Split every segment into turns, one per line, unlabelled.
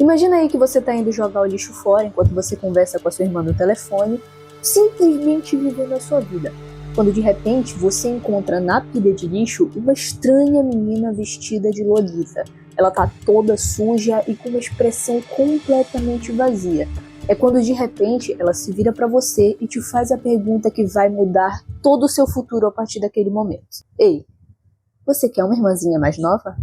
Imagina aí que você tá indo jogar o lixo fora enquanto você conversa com a sua irmã no telefone, simplesmente vivendo a sua vida. Quando de repente você encontra na pilha de lixo uma estranha menina vestida de Lolita. Ela tá toda suja e com uma expressão completamente vazia. É quando de repente ela se vira pra você e te faz a pergunta que vai mudar todo o seu futuro a partir daquele momento. Ei, você quer uma irmãzinha mais nova?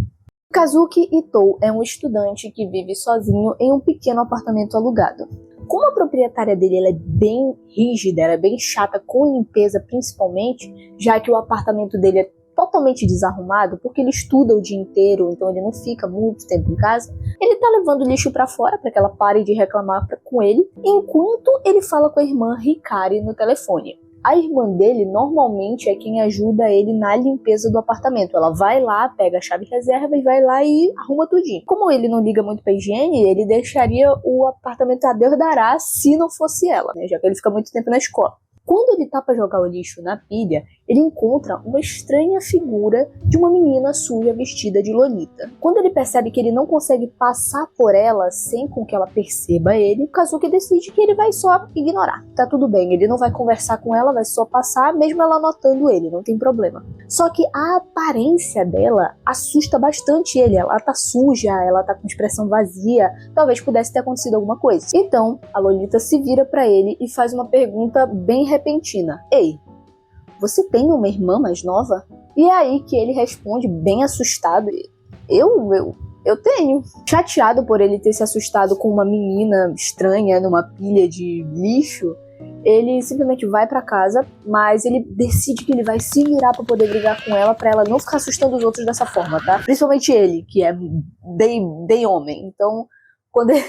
Kazuki Itou é um estudante que vive sozinho em um pequeno apartamento alugado. Como a proprietária dele ela é bem rígida, ela é bem chata com limpeza principalmente, já que o apartamento dele é totalmente desarrumado, porque ele estuda o dia inteiro, então ele não fica muito tempo em casa, ele tá levando lixo pra fora para que ela pare de reclamar com ele, enquanto ele fala com a irmã Hikari no telefone. A irmã dele normalmente é quem ajuda ele na limpeza do apartamento. Ela vai lá, pega a chave reserva e vai lá e arruma tudinho. Como ele não liga muito pra higiene, ele deixaria o apartamento a Deus dará se não fosse ela, né? Já que ele fica muito tempo na escola. Quando ele tá pra jogar o lixo na pilha, ele encontra uma estranha figura de uma menina suja vestida de Lolita. Quando ele percebe que ele não consegue passar por ela sem com que ela perceba ele, o Kazuki decide que ele vai só ignorar. Tá tudo bem, ele não vai conversar com ela, vai só passar, mesmo ela notando ele, não tem problema. Só que a aparência dela assusta bastante ele. Ela tá suja, ela tá com expressão vazia, talvez pudesse ter acontecido alguma coisa. Então, a Lolita se vira pra ele e faz uma pergunta bem repentina. Ei, você tem uma irmã mais nova? E é aí que ele responde bem assustado. Eu tenho. Chateado por ele ter se assustado com uma menina estranha numa pilha de lixo, ele simplesmente vai pra casa, mas ele decide que ele vai se virar pra poder brigar com ela, pra ela não ficar assustando os outros dessa forma, tá? Principalmente ele, que é bem homem. Então, quando ele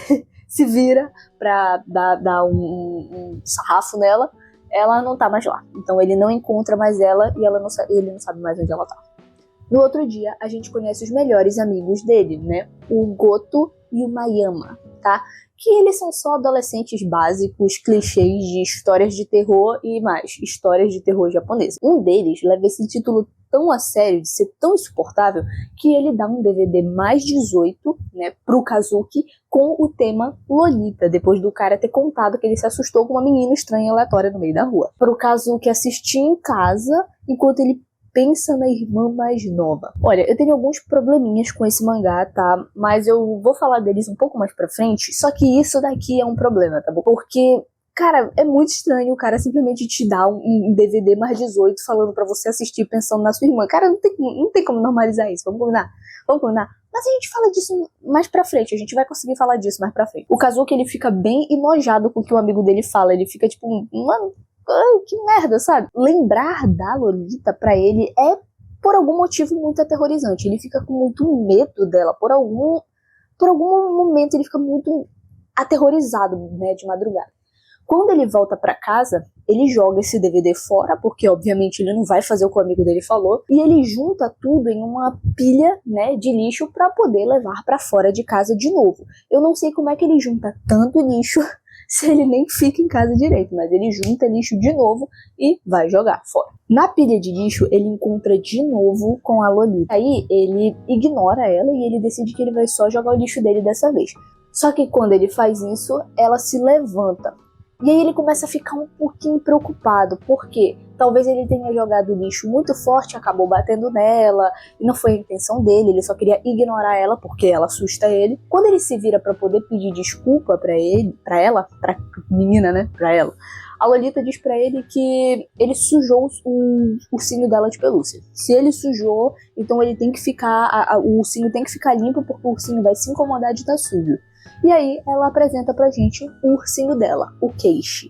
se vira pra dar um sarrafo nela, ela não tá mais lá. Então ele não encontra mais ela e ele não sabe mais onde ela tá. No outro dia, a gente conhece os melhores amigos dele, né? O Goto e o Mayama, tá? Que eles são só adolescentes básicos, clichês de histórias de terror e mais, histórias de terror japonesa. Um deles leva esse título tão a sério, de ser tão insuportável, que ele dá um DVD mais 18, né, pro Kazuki, com o tema Lolita, depois do cara ter contado que ele se assustou com uma menina estranha aleatória no meio da rua. Pro Kazuki assistir em casa, enquanto ele pensa na irmã mais nova. Olha, eu tenho alguns probleminhas com esse mangá, tá? Mas eu vou falar deles um pouco mais pra frente, só que isso daqui é um problema, tá bom? Porque, cara, é muito estranho o cara simplesmente te dar um DVD mais 18 falando pra você assistir pensando na sua irmã. Cara, não tem como normalizar isso, vamos combinar? Vamos combinar? Mas a gente fala disso mais pra frente, a gente vai conseguir falar disso mais pra frente. O Kazuki, ele fica bem enojado com o que o amigo dele fala, ele fica tipo, mano, que merda, sabe? Lembrar da Lolita pra ele é, por algum motivo, muito aterrorizante. Ele fica com muito medo dela. Por algum momento ele fica muito aterrorizado, né, de madrugada. Quando ele volta pra casa, ele joga esse DVD fora, porque obviamente ele não vai fazer o que o amigo dele falou, e ele junta tudo em uma pilha, né, de lixo pra poder levar pra fora de casa de novo. Eu não sei como é que ele junta tanto lixo se ele nem fica em casa direito, mas ele junta lixo de novo e vai jogar fora. Na pilha de lixo, ele encontra de novo com a Lolita. Aí ele ignora ela e ele decide que ele vai só jogar o lixo dele dessa vez. Só que quando ele faz isso, ela se levanta. E aí ele começa a ficar um pouquinho preocupado, porque talvez ele tenha jogado lixo muito forte, acabou batendo nela, e não foi a intenção dele, ele só queria ignorar ela, porque ela assusta ele. Quando ele se vira pra poder pedir desculpa pra menina, né, pra ela, a Lolita diz pra ele que ele sujou o ursinho dela de pelúcia. Se ele sujou, então ele tem que ficar, o ursinho tem que ficar limpo, porque o ursinho vai se incomodar de estar sujo. E aí ela apresenta pra gente o ursinho dela, o Keishi.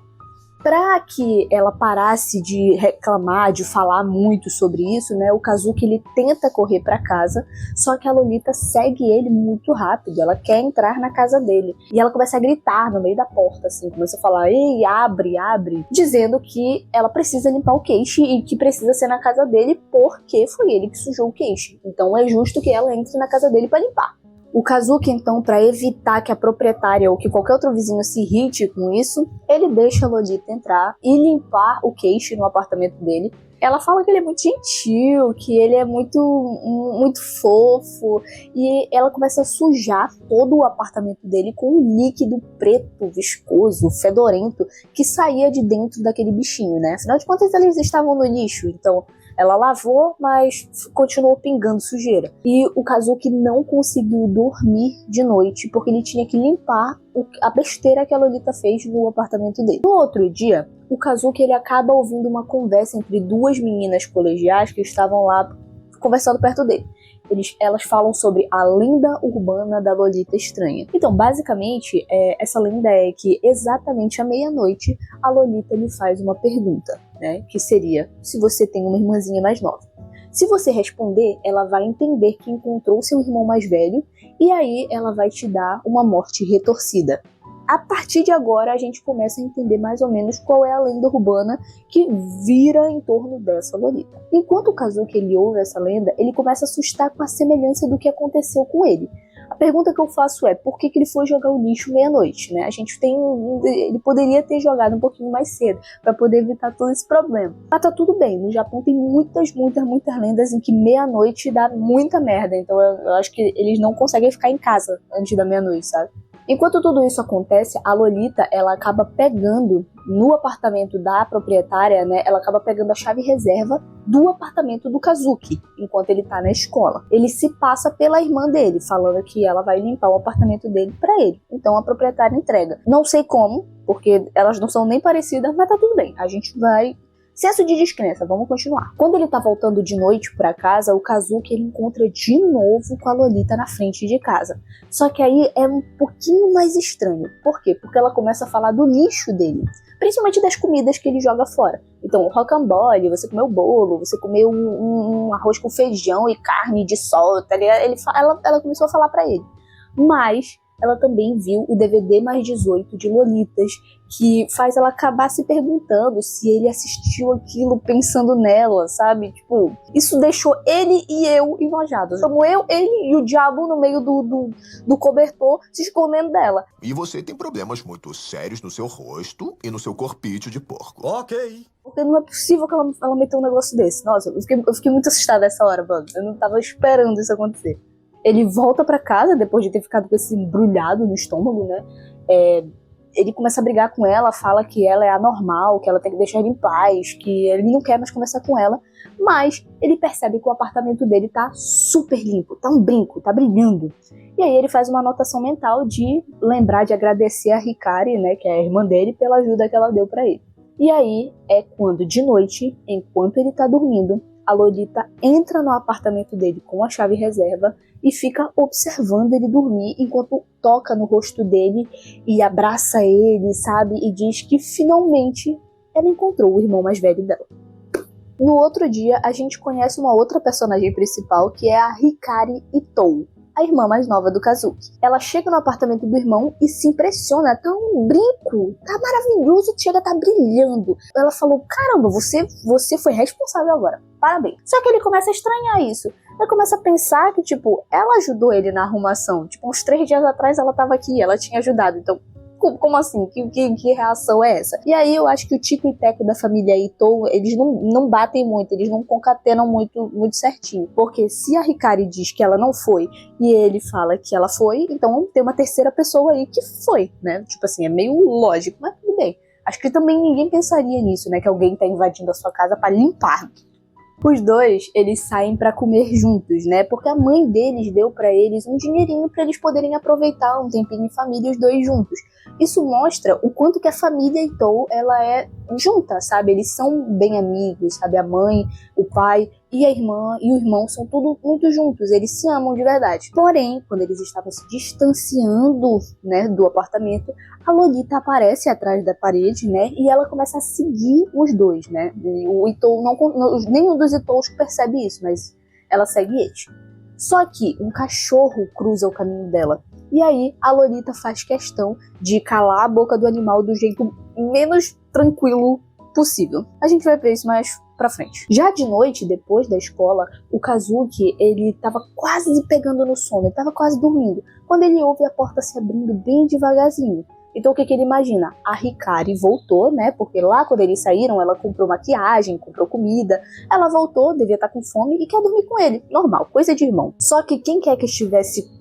Pra que ela parasse de reclamar, de falar muito sobre isso, né, o Kazuki ele tenta correr pra casa, só que a Lolita segue ele muito rápido, ela quer entrar na casa dele. E ela começa a gritar no meio da porta, assim, começa a falar, ei, abre, abre, dizendo que ela precisa limpar o Keishi e que precisa ser na casa dele porque foi ele que sujou o Keishi. Então é justo que ela entre na casa dele pra limpar. O Kazuki, então, para evitar que a proprietária ou que qualquer outro vizinho se irrite com isso, ele deixa a Lolita entrar e limpar o Keishi no apartamento dele, Ela fala que ele é muito gentil, que ele é muito fofo, e ela começa a sujar todo o apartamento dele com um líquido preto, viscoso, fedorento, que saía de dentro daquele bichinho, né? Afinal de contas, eles estavam no lixo, então ela lavou, mas continuou pingando sujeira. E o Kazuki não conseguiu dormir de noite, porque ele tinha que limpar a besteira que a Lolita fez no apartamento dele. No outro dia, o Kazuki ele acaba ouvindo uma conversa entre duas meninas colegiais que estavam lá conversando perto dele. Elas falam sobre a lenda urbana da Lolita estranha. Então, basicamente, essa lenda é que exatamente à meia-noite a Lolita lhe faz uma pergunta, né? Que seria, se você tem uma irmãzinha mais nova. Se você responder, ela vai entender que encontrou seu irmão mais velho e aí ela vai te dar uma morte retorcida. A partir de agora, a gente começa a entender mais ou menos qual é a lenda urbana que vira em torno dessa Lolita. Enquanto o Kazuki ele ouve essa lenda, ele começa a assustar com a semelhança do que aconteceu com ele. A pergunta que eu faço é, por que ele foi jogar o lixo meia-noite, né? Ele poderia ter jogado um pouquinho mais cedo, para poder evitar todo esse problema. Mas tá tudo bem, no Japão tem muitas lendas em que meia-noite dá muita merda, então eu acho que eles não conseguem ficar em casa antes da meia-noite, sabe? Enquanto tudo isso acontece, a Lolita, ela acaba pegando no apartamento da proprietária, né? Ela acaba pegando a chave reserva do apartamento do Kazuki, enquanto ele tá na escola. Ele se passa pela irmã dele, falando que ela vai limpar o apartamento dele pra ele. Então a proprietária entrega. Não sei como, porque elas não são nem parecidas, mas tá tudo bem. A gente vai... Senso de descrença, vamos continuar. Quando ele tá voltando de noite pra casa, o Kazuki ele encontra de novo com a Lolita na frente de casa. Só que aí é um pouquinho mais estranho. Por quê? Porque ela começa a falar do lixo dele. Principalmente das comidas que ele joga fora. Então, o rocambole, você comeu bolo, você comeu um arroz com feijão e carne de sol, tá ligado? Ela começou a falar pra ele. Mas ela também viu o DVD mais 18 de Lolitas, que faz ela acabar se perguntando se ele assistiu aquilo pensando nela, sabe? Tipo, isso deixou ele e eu enojados. Como ele e o diabo no meio do cobertor se escondendo dela.
E você tem problemas muito sérios no seu rosto e no seu corpício de porco.
Ok.
Porque não é possível que ela meteu um negócio desse. Nossa, eu fiquei muito assustada nessa hora, mano. Eu não tava esperando isso acontecer. Ele volta pra casa, depois de ter ficado com esse embrulhado no estômago, né? Ele começa a brigar com ela, fala que ela é anormal, que ela tem que deixar ele em paz, que ele não quer mais conversar com ela. Mas ele percebe que o apartamento dele tá super limpo, tá um brinco, tá brilhando. E aí ele faz uma anotação mental de lembrar de agradecer a Hikari, né, que é a irmã dele, pela ajuda que ela deu pra ele. E aí é quando, de noite, enquanto ele tá dormindo, a Lolita entra no apartamento dele com a chave reserva e fica observando ele dormir enquanto toca no rosto dele e abraça ele, sabe? E diz que finalmente ela encontrou o irmão mais velho dela. No outro dia, a gente conhece uma outra personagem principal, que é a Hikari Itou, a irmã mais nova do Kazuki. Ela chega no apartamento do irmão e se impressiona, tá um brinco, tá maravilhoso, chega, tá brilhando. Ela falou, caramba, você foi responsável agora, parabéns. Só que ele começa a estranhar isso. Ele começa a pensar que, tipo, ela ajudou ele na arrumação. Tipo, uns 3 dias atrás ela tava aqui, ela tinha ajudado, então... Como assim? Que reação é essa? E aí eu acho que o tico e teco da família Itou, eles não batem muito, eles não concatenam muito certinho. Porque se a Hikari diz que ela não foi e ele fala que ela foi, então tem uma terceira pessoa aí que foi, né? Tipo assim, é meio lógico, mas tudo bem. Acho que também ninguém pensaria nisso, né? Que alguém tá invadindo a sua casa pra limpar. Os dois, eles saem pra comer juntos, né? Porque a mãe deles deu pra eles um dinheirinho pra eles poderem aproveitar um tempinho em família, os dois juntos. Isso mostra o quanto que a família Itou, ela é junta, sabe? Eles são bem amigos, sabe? A mãe, o pai e a irmã e o irmão são tudo muito juntos, eles se amam de verdade. Porém, quando eles estavam se distanciando, né, do apartamento, a Lolita aparece atrás da parede, né, e ela começa a seguir os dois, né. O Itou nenhum dos Itous percebe isso, mas ela segue eles. Só que um cachorro cruza o caminho dela. E aí a Lolita faz questão de calar a boca do animal do jeito menos tranquilo possível. A gente vai ver isso mais pra frente. Já de noite, depois da escola, o Kazuki, ele tava quase pegando no sono, ele tava quase dormindo, quando ele ouve a porta se abrindo bem devagarzinho. Então o que ele imagina? A Hikari voltou, né? Porque lá quando eles saíram, ela comprou maquiagem, comprou comida. Ela voltou, devia estar com fome e quer dormir com ele. Normal, coisa de irmão. Só que quem quer que estivesse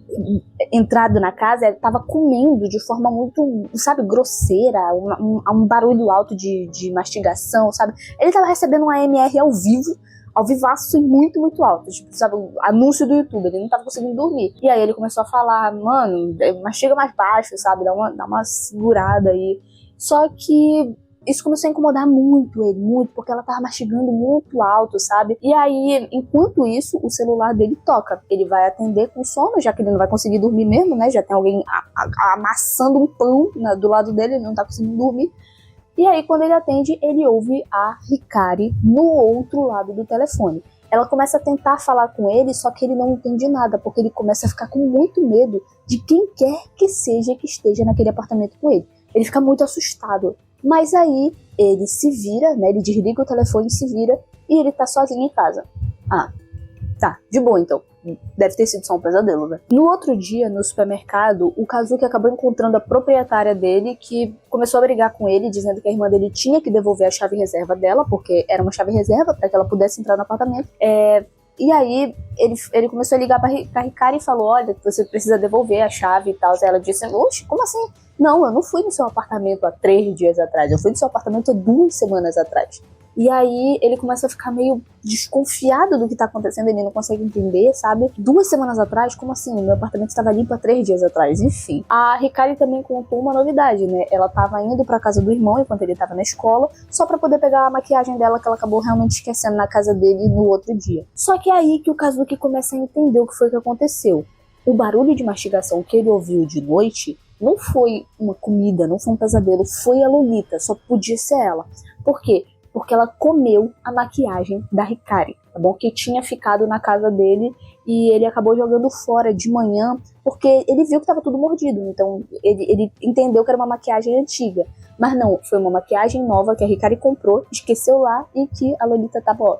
entrado na casa, ele tava comendo de forma muito, sabe, grosseira, um barulho alto de mastigação, sabe? Ele tava recebendo um AMR ao vivo, ao vivaço e muito, muito alto. Tipo, sabe, anúncio do YouTube, ele não tava conseguindo dormir. E aí ele começou a falar, mano, mastiga mais baixo, sabe, dá uma segurada aí. Só que isso começou a incomodar muito ele, muito, porque ela tava mastigando muito alto, sabe? E aí, enquanto isso, o celular dele toca. Ele vai atender com sono, já que ele não vai conseguir dormir mesmo, né? Já tem alguém amassando um pão do lado dele, ele não tá conseguindo dormir. E aí, quando ele atende, ele ouve a Hikari no outro lado do telefone. Ela começa a tentar falar com ele, só que ele não entende nada, porque ele começa a ficar com muito medo de quem quer que seja que esteja naquele apartamento com ele. Ele fica muito assustado. Mas aí, ele se vira, né? Ele desliga o telefone, se vira, e ele tá sozinho em casa. Ah, tá, de boa então. Deve ter sido só um pesadelo, né? No outro dia, no supermercado, o Kazuki acabou encontrando a proprietária dele, que começou a brigar com ele, dizendo que a irmã dele tinha que devolver a chave reserva dela, porque era uma chave reserva para que ela pudesse entrar no apartamento. E aí, ele começou a ligar pra Hikari e falou, olha, você precisa devolver a chave e tal. Aí ela disse, oxe, como assim? Não, eu não fui no seu apartamento há 3 dias atrás, eu fui no seu apartamento há 2 semanas atrás. E aí ele começa a ficar meio desconfiado do que tá acontecendo, ele não consegue entender, sabe? 2 semanas atrás? Como assim? Meu apartamento estava limpo há 3 dias atrás, enfim. A Hikari também contou uma novidade, né? Ela tava indo pra casa do irmão enquanto ele tava na escola, só pra poder pegar a maquiagem dela que ela acabou realmente esquecendo na casa dele no outro dia. Só que é aí que o Kazuki começa a entender o que foi que aconteceu. O barulho de mastigação que ele ouviu de noite não foi uma comida, não foi um pesadelo, foi a Lolita, só podia ser ela. Por quê? Porque ela comeu a maquiagem da Hikari, tá bom? Que tinha ficado na casa dele e ele acabou jogando fora de manhã, porque ele viu que estava tudo mordido, então ele entendeu que era uma maquiagem antiga. Mas não, foi uma maquiagem nova que a Hikari comprou, esqueceu lá e que a Lolita tava, ó,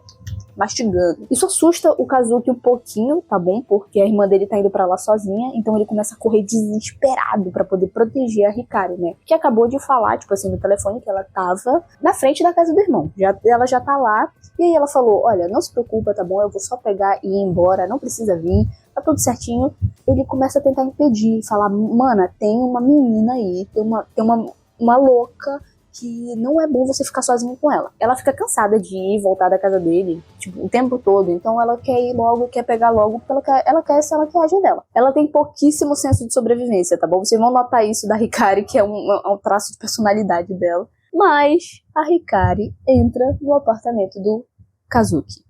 mastigando. Isso assusta o Kazuki um pouquinho, tá bom? Porque a irmã dele tá indo pra lá sozinha, então ele começa a correr desesperado pra poder proteger a Hikari, né? Que acabou de falar, tipo assim, no telefone que ela tava na frente da casa do irmão. Ela já tá lá, e aí ela falou, olha, não se preocupa, tá bom? Eu vou só pegar e ir embora, não precisa vir, tá tudo certinho. Ele começa a tentar impedir, falar, mana, tem uma menina aí, tem uma louca, que não é bom você ficar sozinho com ela. Ela fica cansada de ir e voltar da casa dele, tipo, o tempo todo. Então ela quer ir logo, quer pegar logo, porque ela quer essa maquiagem dela. Ela tem pouquíssimo senso de sobrevivência, tá bom? Vocês vão notar isso da Hikari, que é um traço de personalidade dela. Mas a Hikari entra no apartamento do Kazuki.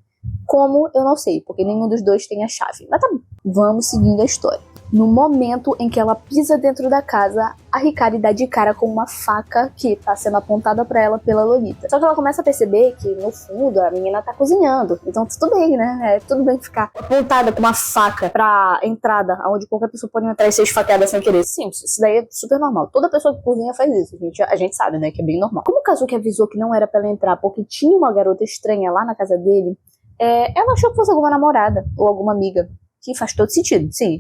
Como? Eu não sei, porque nenhum dos dois tem a chave. Mas tá bom, vamos seguindo a história. No momento em que ela pisa dentro da casa, a Hikari dá de cara com uma faca que tá sendo apontada pra ela pela Lolita. Só que ela começa a perceber que, no fundo, a menina tá cozinhando. Então tudo bem, né? Tudo bem ficar apontada com uma faca pra entrada, onde qualquer pessoa pode entrar e ser esfaqueada sem querer. Sim, isso daí é super normal. Toda pessoa que cozinha faz isso. A gente sabe, né? Que é bem normal. Como o Kazuki avisou que não era pra ela entrar porque tinha uma garota estranha lá na casa dele, ela achou que fosse alguma namorada ou alguma amiga. Que faz todo sentido, sim.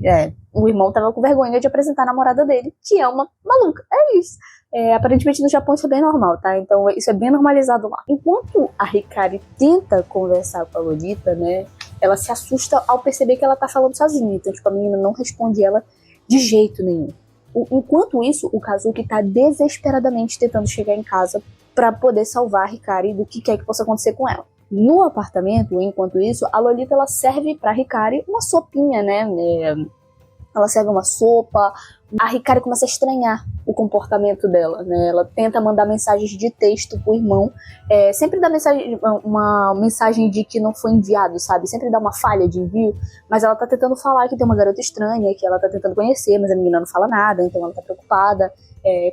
O irmão tava com vergonha de apresentar a namorada dele, que é uma maluca. É isso. Aparentemente no Japão isso é bem normal, tá? Então isso é bem normalizado lá. Enquanto a Hikari tenta conversar com a Lolita, né? Ela se assusta ao perceber que ela tá falando sozinha. Então, tipo, a menina não responde ela de jeito nenhum. Enquanto isso, o Kazuki tá desesperadamente tentando chegar em casa pra poder salvar a Hikari do que quer que possa acontecer com ela. No apartamento, enquanto isso, a Lolita ela serve pra Hikari uma sopinha, né? Ela serve uma sopa. A Hikari começa a estranhar o comportamento dela, né? Ela tenta mandar mensagens de texto pro irmão. Sempre dá uma mensagem de que não foi enviado, sabe? Sempre dá uma falha de envio. Mas ela tá tentando falar que tem uma garota estranha, que ela tá tentando conhecer, mas a menina não fala nada, então ela tá preocupada.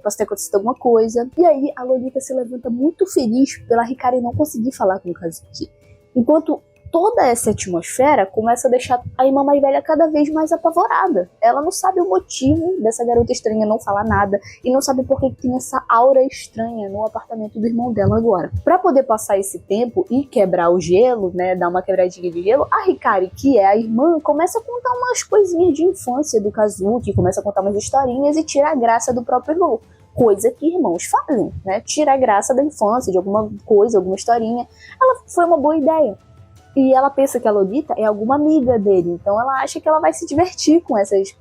Pode ter acontecido alguma coisa. E aí a Lolita se levanta muito feliz pela Hikari não conseguir falar com o Kazuki. Enquanto toda essa atmosfera começa a deixar a irmã mais velha cada vez mais apavorada. Ela não sabe o motivo dessa garota estranha não falar nada e não sabe por que tem essa aura estranha no apartamento do irmão dela agora. Pra poder passar esse tempo e quebrar o gelo, né, dar uma quebradinha de gelo, a Hikari, que é a irmã, começa a contar umas coisinhas de infância do Kazuki, começa a contar umas historinhas e tira a graça do próprio irmão. coisa que irmãos fazem, né? Tira a graça da infância, de alguma coisa, alguma historinha. Ela foi uma boa ideia. E ela pensa que a Lolita é alguma amiga dele, então ela acha que ela vai se divertir com essas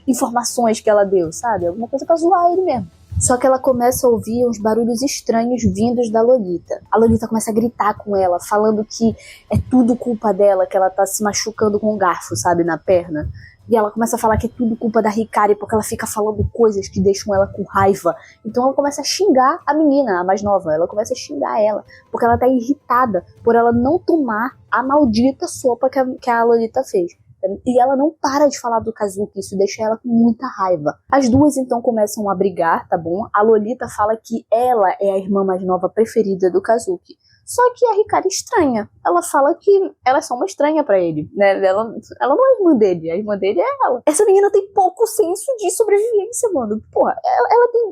informações que ela deu, sabe? Alguma coisa pra zoar ele mesmo. Só que ela começa a ouvir uns barulhos estranhos vindos da Lolita. A Lolita começa a gritar com ela, falando que é tudo culpa dela, que ela tá se machucando com um garfo, sabe, na perna. E ela começa a falar que é tudo culpa da Hikari, porque ela fica falando coisas que deixam ela com raiva. Então ela começa a xingar a menina, a mais nova. Ela começa a xingar ela, porque ela tá irritada por ela não tomar a maldita sopa que a Lolita fez. E ela não para de falar do Kazuki, isso deixa ela com muita raiva. As duas então começam a brigar, tá bom? A Lolita fala que ela é a irmã mais nova preferida do Kazuki. Só que a Hikari estranha. Ela fala que ela é só uma estranha pra ele, né? Ela não é a irmã dele, a irmã dele é ela. Essa menina tem pouco senso de sobrevivência, mano. Porra,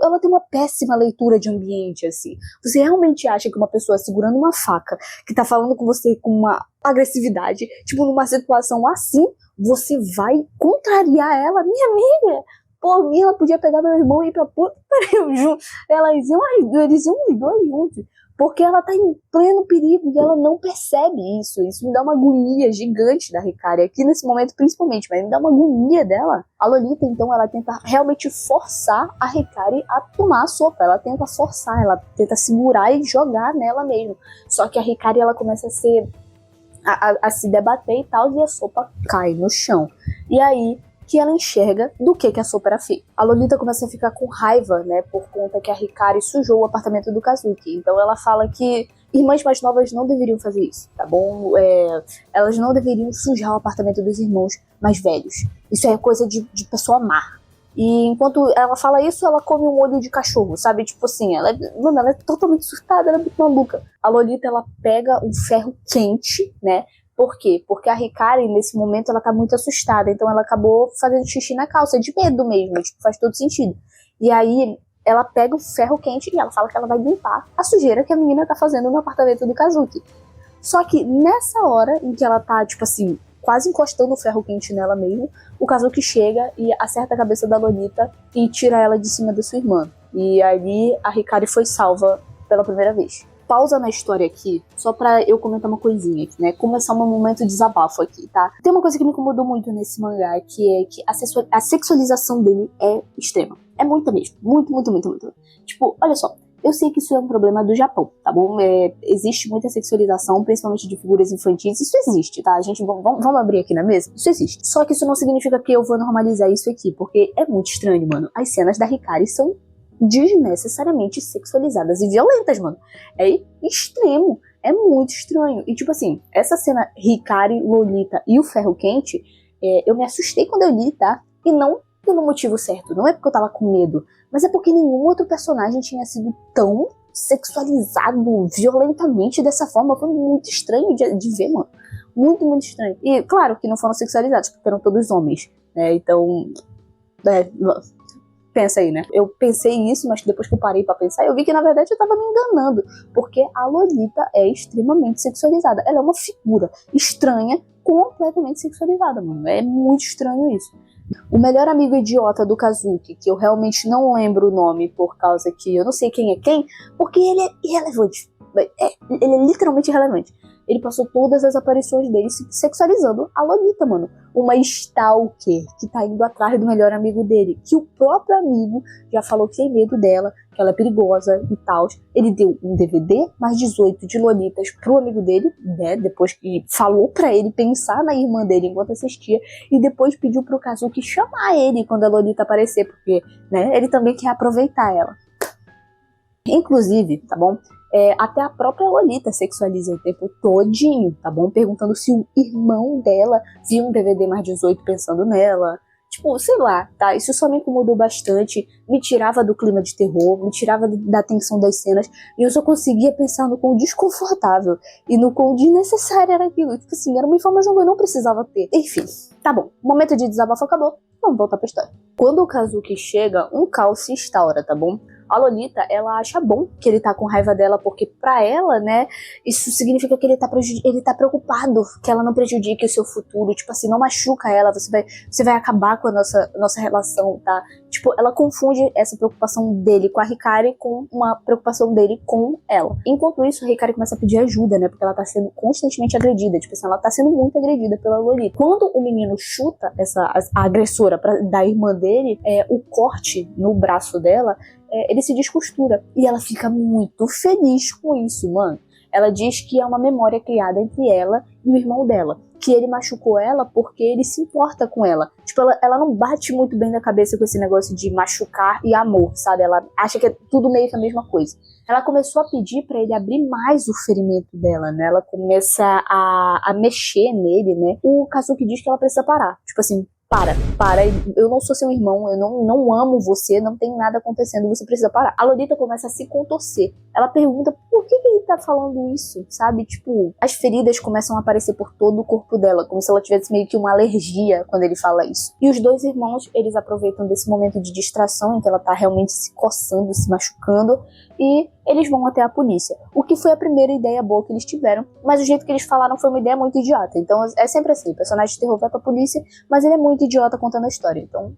ela tem uma péssima leitura de ambiente, assim. Você realmente acha que uma pessoa segurando uma faca, que tá falando com você com uma agressividade, tipo, numa situação assim, você vai contrariar ela? Minha amiga! Por mim, ela podia pegar meu irmão e ir pra puta que pariu junto. Eles iam os dois juntos. Porque ela tá em pleno perigo e ela não percebe isso. Isso me dá uma agonia gigante da Hikari, aqui nesse momento principalmente, mas me dá uma agonia dela. A Lolita, então, ela tenta realmente forçar a Hikari a tomar a sopa. Ela tenta forçar, ela tenta segurar e jogar nela mesmo. Só que a Hikari, ela começa a se debater e tal, e a sopa cai no chão. E aí que ela enxerga do que a sopa era feita. A Lolita começa a ficar com raiva, né, por conta que a Hikari sujou o apartamento do Kazuki. Então ela fala que irmãs mais novas não deveriam fazer isso, tá bom? Elas não deveriam sujar o apartamento dos irmãos mais velhos. Isso é coisa de pessoa má. E enquanto ela fala isso, ela come um olho de cachorro, sabe? Tipo assim, ela é totalmente surtada, ela é muito maluca. A Lolita, ela pega um ferro quente, né? Por quê? Porque a Hikari, nesse momento, ela tá muito assustada. Então ela acabou fazendo xixi na calça, de medo mesmo. Tipo, faz todo sentido. E aí, ela pega o ferro quente e ela fala que ela vai limpar a sujeira que a menina tá fazendo no apartamento do Kazuki. Só que nessa hora em que ela tá, tipo assim, quase encostando o ferro quente nela mesmo, o Kazuki chega e acerta a cabeça da Lolita e tira ela de cima da sua irmã. E ali a Hikari foi salva pela primeira vez. Pausa na história aqui, só pra eu comentar uma coisinha aqui, né? Começar um momento de desabafo aqui, tá? Tem uma coisa que me incomodou muito nesse mangá, que é que a sexualização dele é extrema. É muita mesmo. Muito, muito, muito, muito. Tipo, olha só. Eu sei que isso é um problema do Japão, tá bom? Existe muita sexualização, principalmente de figuras infantis. Isso existe, tá? Vamos abrir aqui na mesa? Isso existe. Só que isso não significa que eu vou normalizar isso aqui, porque é muito estranho, mano. As cenas da Hikari são desnecessariamente sexualizadas e violentas, mano. É extremo. É muito estranho. E tipo assim, essa cena Hikari, Lolita e o ferro quente, eu me assustei quando eu li, tá? E não pelo motivo certo. Não é porque eu tava com medo, mas é porque nenhum outro personagem tinha sido tão sexualizado violentamente dessa forma. Foi muito estranho de ver, mano. Muito, muito estranho. E claro que não foram sexualizados, porque eram todos homens, né? Então, pensa aí, né? Eu pensei isso, mas depois que eu parei pra pensar, eu vi que na verdade eu tava me enganando. Porque a Lolita é extremamente sexualizada. Ela é uma figura estranha, completamente sexualizada, mano. É muito estranho isso. O melhor amigo idiota do Kazuki, que eu realmente não lembro o nome por causa que eu não sei quem é quem, porque ele é irrelevante. Ele é literalmente irrelevante. Ele passou todas as aparições dele sexualizando a Lolita, mano. Uma stalker que tá indo atrás do melhor amigo dele. Que o próprio amigo já falou que tem medo dela, que ela é perigosa e tal. Ele deu um DVD mais 18 de Lolitas pro amigo dele, né? Depois que falou pra ele pensar na irmã dele enquanto assistia. E depois pediu pro Kazuki chamar ele quando a Lolita aparecer, porque, né, ele também quer aproveitar ela. Inclusive, tá bom? Até a própria Lolita sexualiza o tempo todinho, tá bom? Perguntando se o irmão dela viu um DVD mais 18 pensando nela. Tipo, sei lá, tá? Isso só me incomodou bastante, me tirava do clima de terror, me tirava da tensão das cenas, e eu só conseguia pensar no quão desconfortável e no quão desnecessário era aquilo. Tipo assim, era uma informação que eu não precisava ter. Enfim, tá bom. O momento de desabafo acabou, vamos voltar pra história. Quando o Kazuki chega, um caos se instaura, tá bom? A Lolita, ela acha bom que ele tá com raiva dela, porque pra ela, né, isso significa que ele tá preocupado que ela não prejudique o seu futuro, tipo assim, não machuca ela, você vai acabar com a nossa relação, tá? Tipo, ela confunde essa preocupação dele com a Hikari com uma preocupação dele com ela. Enquanto isso, a Hikari começa a pedir ajuda, né? Porque ela tá sendo constantemente agredida. Tipo assim, ela tá sendo muito agredida pela Lolita. Quando o menino chuta a agressora da irmã dele, o corte no braço dela, ele se descostura. E ela fica muito feliz com isso, mano. Ela diz que é uma memória criada entre ela e o irmão dela. Que ele machucou ela porque ele se importa com ela. Tipo, ela não bate muito bem na cabeça com esse negócio de machucar e amor, sabe? Ela acha que é tudo meio que a mesma coisa. Ela começou a pedir pra ele abrir mais o ferimento dela, né? Ela começa a mexer nele, né? O Kazuki diz que ela precisa parar. Tipo assim, para, eu não sou seu irmão, eu não amo você, não tem nada acontecendo, você precisa parar. A Lolita começa a se contorcer. Ela pergunta por que ele tá falando isso, sabe? Tipo, as feridas começam a aparecer por todo o corpo dela, como se ela tivesse meio que uma alergia quando ele fala isso. E os dois irmãos, eles aproveitam desse momento de distração em que ela tá realmente se coçando, se machucando, e eles vão até a polícia. O que foi a primeira ideia boa que eles tiveram, mas o jeito que eles falaram foi uma ideia muito idiota. Então é sempre assim, o personagem de terror vai pra polícia, mas ele é muito idiota contando a história. Então,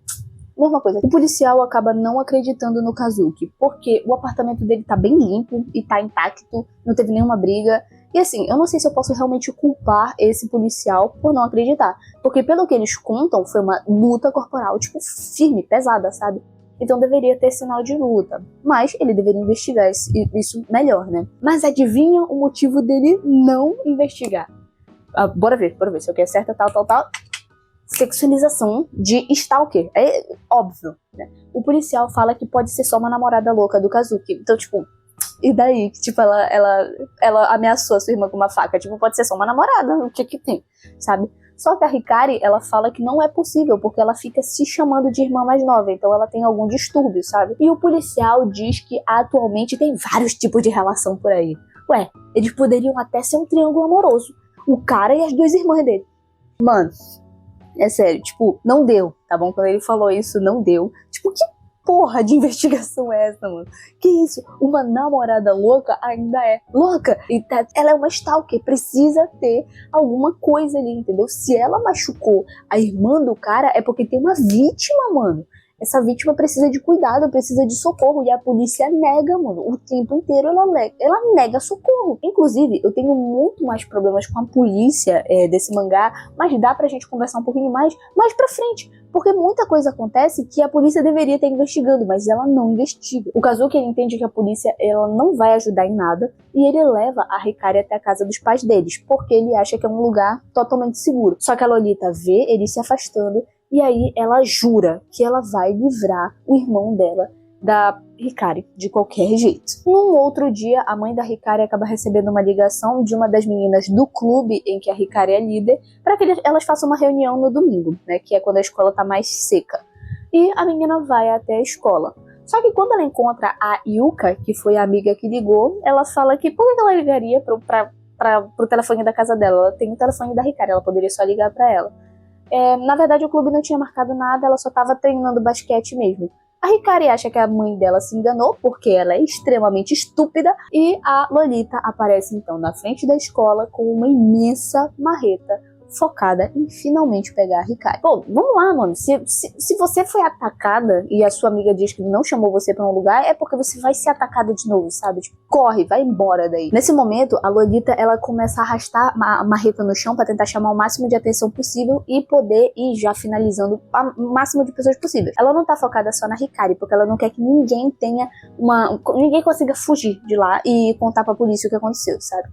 mesma coisa. O policial acaba não acreditando no Kazuki, porque o apartamento dele tá bem limpo e tá intacto, não teve nenhuma briga. E assim, eu não sei se eu posso realmente culpar esse policial por não acreditar, porque pelo que eles contam, foi uma luta corporal, tipo, firme, pesada, sabe? Então deveria ter sinal de luta. Mas ele deveria investigar isso melhor, né? Mas adivinha o motivo dele não investigar? Bora ver se eu quero certa, tal. Sexualização de stalker. É óbvio, né? O policial fala que pode ser só uma namorada louca do Kazuki. Então, tipo, e daí? Tipo, ela ameaçou a sua irmã com uma faca. Tipo, pode ser só uma namorada. O que tem? Sabe? Só que a Hikari, ela fala que não é possível, porque ela fica se chamando de irmã mais nova, então ela tem algum distúrbio, sabe? E o policial diz que atualmente tem vários tipos de relação por aí. Ué, eles poderiam até ser um triângulo amoroso. O cara e as duas irmãs dele. Mano, é sério, tipo, não deu, tá bom? Quando ele falou isso, não deu. Tipo, que porra de investigação é essa, mano? Que isso? Uma namorada louca ainda é louca. E ela é uma stalker, precisa ter alguma coisa ali, entendeu? Se ela machucou a irmã do cara, é porque tem uma vítima, mano. Essa vítima precisa de cuidado, precisa de socorro. E a polícia nega, mano. O tempo inteiro ela nega socorro. Inclusive, eu tenho muito mais problemas com a polícia desse mangá, mas dá pra gente conversar um pouquinho mais pra frente. Porque muita coisa acontece que a polícia deveria estar investigando, mas ela não investiga. O Kazuki, ele entende que a polícia ela não vai ajudar em nada, e ele leva a Hikari até a casa dos pais deles, porque ele acha que é um lugar totalmente seguro. Só que a Lolita vê ele se afastando, e aí ela jura que ela vai livrar o irmão dela da Hikari, de qualquer jeito. Num outro dia, a mãe da Hikari acaba recebendo uma ligação de uma das meninas do clube em que a Hikari é líder, para que elas façam uma reunião no domingo, né, que é quando a escola tá mais seca. E a menina vai até a escola. Só que quando ela encontra a Yuka, que foi a amiga que ligou, ela fala que por que ela ligaria pro telefone da casa dela? Ela tem o telefone da Hikari, ela poderia só ligar para ela. Na verdade, o clube não tinha marcado nada, ela só estava treinando basquete mesmo. A Hikari acha que a mãe dela se enganou, porque ela é extremamente estúpida, e a Lolita aparece então na frente da escola com uma imensa marreta focada em finalmente pegar a Hikari. Pô, vamos lá, mano. Se você foi atacada e a sua amiga diz que não chamou você pra um lugar, é porque você vai ser atacada de novo, sabe? Tipo, corre, vai embora daí. Nesse momento, a Lolita, ela começa a arrastar a marreta no chão pra tentar chamar o máximo de atenção possível e poder ir já finalizando o máximo de pessoas possível. Ela não tá focada só na Hikari, porque ela não quer que ninguém ninguém consiga fugir de lá e contar pra polícia o que aconteceu, sabe?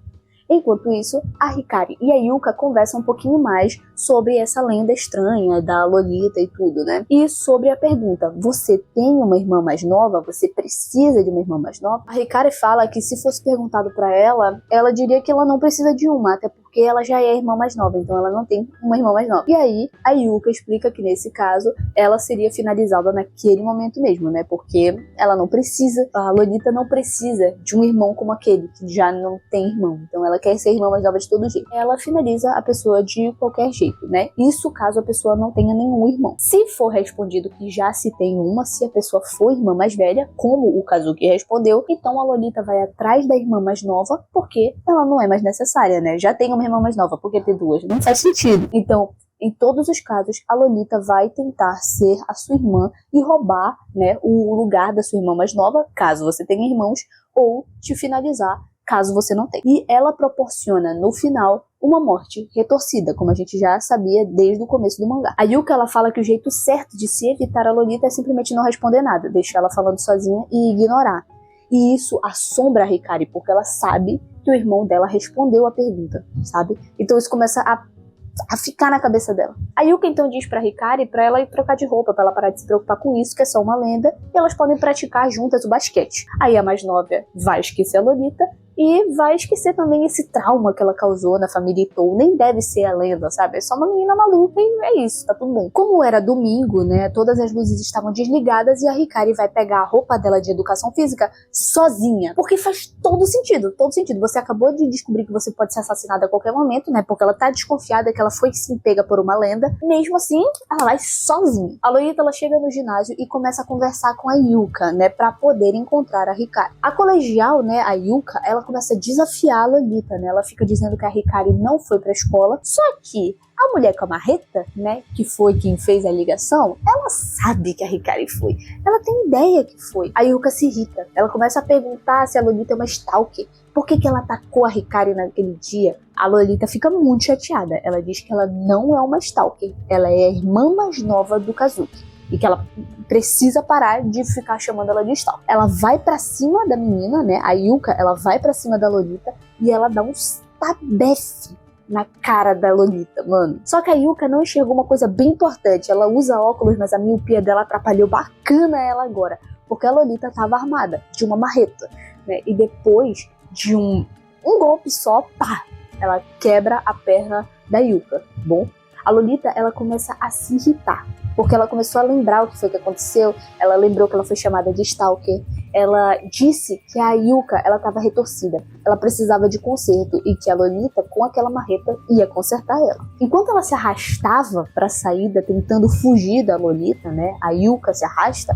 Enquanto isso, a Hikari e a Yuka conversam um pouquinho mais sobre essa lenda estranha da Lolita e tudo, né? E sobre a pergunta, você tem uma irmã mais nova? Você precisa de uma irmã mais nova? A Hikari fala que se fosse perguntado pra ela, ela diria que ela não precisa de uma, até porque ela já é a irmã mais nova, então ela não tem uma irmã mais nova. E aí, a Yuka explica que nesse caso, ela seria finalizada naquele momento mesmo, né? Porque ela não precisa, a Lolita não precisa de um irmão como aquele, que já não tem irmão. Então ela quer ser irmã mais nova de todo jeito. Ela finaliza a pessoa de qualquer jeito, né? Isso caso a pessoa não tenha nenhum irmão. Se for respondido que já se tem uma, se a pessoa for irmã mais velha, como o Kazuki respondeu, então a Lolita vai atrás da irmã mais nova, porque ela não é mais necessária, né? Já tem uma irmã mais nova, porque ter duas não faz sentido. Então, Em todos os casos, a Lolita vai tentar ser a sua irmã e roubar, né, o lugar da sua irmã mais nova, caso você tenha irmãos, ou te finalizar, caso você não tenha. E ela proporciona, no final, uma morte retorcida, como a gente já sabia desde o começo do mangá. A Yuka, ela fala que o jeito certo de se evitar a Lolita é simplesmente não responder nada, deixar ela falando sozinha e ignorar. E isso assombra a Hikari, porque ela sabe que o irmão dela respondeu a pergunta, sabe? Então isso começa a ficar na cabeça dela. A Yuka então diz pra Hikari pra ela ir trocar de roupa, pra ela parar de se preocupar com isso, que é só uma lenda, e elas podem praticar juntas o basquete. Aí a mais nova vai esquecer a Lolita, e vai esquecer também esse trauma que ela causou na família Itou. Nem deve ser a lenda, sabe? É só uma menina maluca e é isso, tá tudo bem. Como era domingo, né, todas as luzes estavam desligadas e a Hikari vai pegar a roupa dela de educação física sozinha. Porque faz todo sentido, todo sentido. Você acabou de descobrir que você pode ser assassinada a qualquer momento, né, porque ela tá desconfiada que ela foi sim pega por uma lenda. Mesmo assim, ela vai sozinha. A Lolita, ela chega no ginásio e começa a conversar com a Yuka, né, pra poder encontrar a Hikari. A colegial, né, a Yuka, ela começa a desafiar a Lolita, né? Ela fica dizendo que a Hikari não foi pra escola, só que a mulher com a marreta, né, que foi quem fez a ligação, ela sabe que a Hikari foi. Ela tem ideia que foi. A Yuka se irrita. Ela começa a perguntar se a Lolita é uma stalker. Por que ela atacou a Hikari naquele dia? A Lolita fica muito chateada. Ela diz que ela não é uma stalker. Ela é a irmã mais nova do Kazuki. E que ela precisa parar de ficar chamando ela de stalker. Ela vai pra cima da menina, né? A Yuka, ela vai pra cima da Lolita e ela dá um tabefe na cara da Lolita, mano. Só que a Yuka não enxergou uma coisa bem importante. Ela usa óculos, mas a miopia dela atrapalhou bacana ela agora. Porque a Lolita tava armada de uma marreta, né? E depois de um golpe só, pá! Ela quebra a perna da Yuka, bom? A Lolita, ela começa a se irritar. Porque ela começou a lembrar o que foi que aconteceu, ela lembrou que ela foi chamada de stalker, ela disse que a Yuka, ela estava retorcida, ela precisava de conserto e que a Lolita, com aquela marreta, ia consertar ela. Enquanto ela se arrastava para a saída, tentando fugir da Lolita, né, a Yuka se arrasta,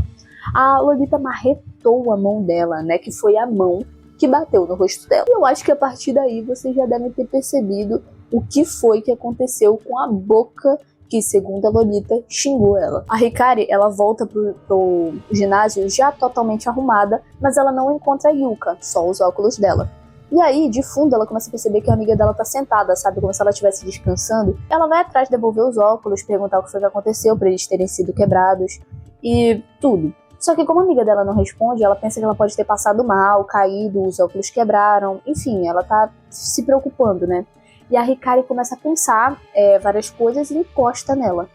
a Lolita marretou a mão dela, né, que foi a mão que bateu no rosto dela. E eu acho que a partir daí vocês já devem ter percebido o que foi que aconteceu com a boca que, segundo a Lolita, xingou ela. A Hikari, ela volta pro ginásio já totalmente arrumada, mas ela não encontra a Yuka, só os óculos dela. E aí, de fundo, ela começa a perceber que a amiga dela tá sentada, sabe? Como se ela estivesse descansando. Ela vai atrás devolver os óculos, perguntar o que foi que aconteceu pra eles terem sido quebrados e tudo. Só que como a amiga dela não responde, ela pensa que ela pode ter passado mal, caído, os óculos quebraram. Enfim, ela tá se preocupando, né? E a Hikari começa a pensar várias coisas e encosta nela.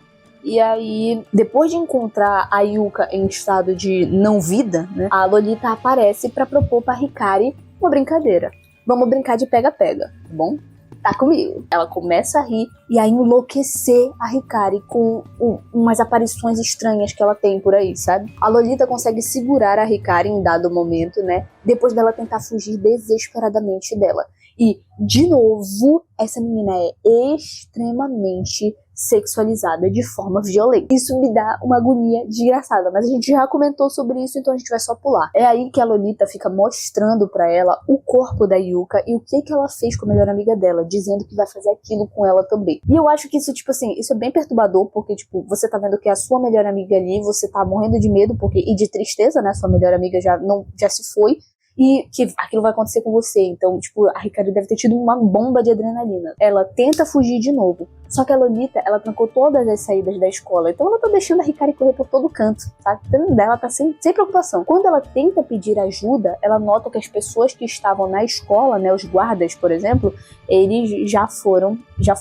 E aí, depois de encontrar a Yuka em estado de não vida, né, a Lolita aparece pra propor pra Hikari uma brincadeira. Vamos brincar de pega-pega, tá bom? Tá comigo. Ela começa a rir e a enlouquecer a Hikari com umas aparições estranhas que ela tem por aí, sabe? A Lolita consegue segurar a Hikari em dado momento, né? Depois dela tentar fugir desesperadamente dela. E, de novo, essa menina é extremamente sexualizada de forma violenta. Isso me dá uma agonia desgraçada, mas a gente já comentou sobre isso, então a gente vai só pular. É aí que a Lolita fica mostrando pra ela o corpo da Yuka e o que ela fez com a melhor amiga dela, dizendo que vai fazer aquilo com ela também. E eu acho que isso, tipo assim, isso é bem perturbador, porque, tipo, você tá vendo que é a sua melhor amiga ali, você tá morrendo de medo, e de tristeza, né, sua melhor amiga já se foi, e que aquilo vai acontecer com você. Então, tipo, a Hikari deve ter tido uma bomba de adrenalina. Ela tenta fugir de novo. Só que a Lolita, ela trancou todas as saídas da escola. Então ela tá deixando a Hikari correr por todo canto, sabe? Ela tá sem preocupação. Quando ela tenta pedir ajuda, ela nota que as pessoas que estavam na escola, né, os guardas, por exemplo, eles já foram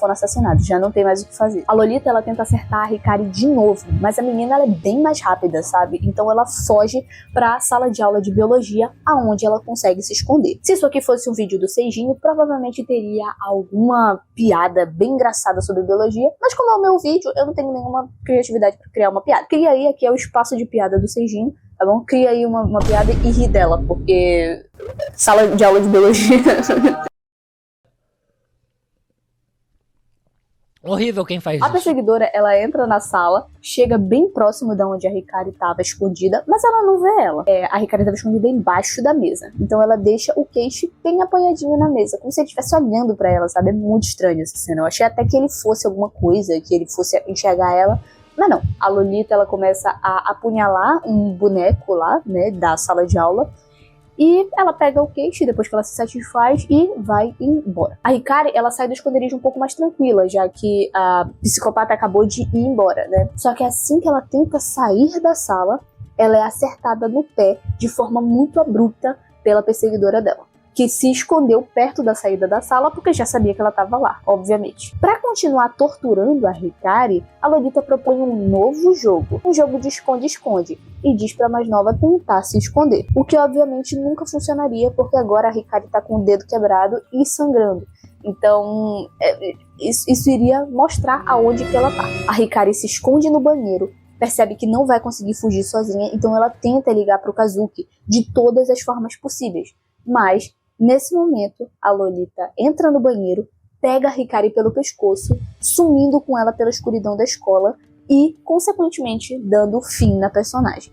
assassinados, já não tem mais o que fazer. A Lolita, ela tenta acertar a Hikari de novo, mas a menina, ela é bem mais rápida, sabe? Então ela foge pra sala de aula de biologia, aonde ela consegue se esconder. Se isso aqui fosse um vídeo do Seijinho, provavelmente teria alguma piada bem engraçada sobre biologia, mas como é o meu vídeo, eu não tenho nenhuma criatividade pra criar uma piada. Cria aí, aqui é o espaço de piada do Seijinho, tá bom? Cria aí uma piada e ri dela, porque sala de aula de biologia...
Horrível quem faz
A
isso.
perseguidora, ela entra na sala, chega bem próximo da onde a Hikari estava escondida, mas ela não vê ela. A Hikari estava escondida embaixo da mesa. Então ela deixa o queixo bem apoiadinho na mesa, como se ele estivesse olhando pra ela, sabe? É muito estranho essa cena. Eu achei até que ele fosse alguma coisa, que ele fosse enxergar ela. Mas não. A Lolita, ela começa a apunhalar um boneco lá, né, da sala de aula. E ela pega o queixo depois que ela se satisfaz e vai embora. A Hikari, ela sai do esconderijo um pouco mais tranquila, já que a psicopata acabou de ir embora, né? Só que assim que ela tenta sair da sala, ela é acertada no pé de forma muito abrupta pela perseguidora dela, que se escondeu perto da saída da sala porque já sabia que ela estava lá, obviamente. Para continuar torturando a Hikari, a Lolita propõe um novo jogo, um jogo de esconde-esconde, e diz para a mais nova tentar se esconder, o que obviamente nunca funcionaria porque agora a Hikari está com o dedo quebrado e sangrando. Então, isso iria mostrar aonde que ela tá. A Hikari se esconde no banheiro, percebe que não vai conseguir fugir sozinha, então ela tenta ligar para o Kazuki de todas as formas possíveis. Mas, nesse momento, a Lolita entra no banheiro, pega a Hikari pelo pescoço, sumindo com ela pela escuridão da escola e, consequentemente, dando fim na personagem.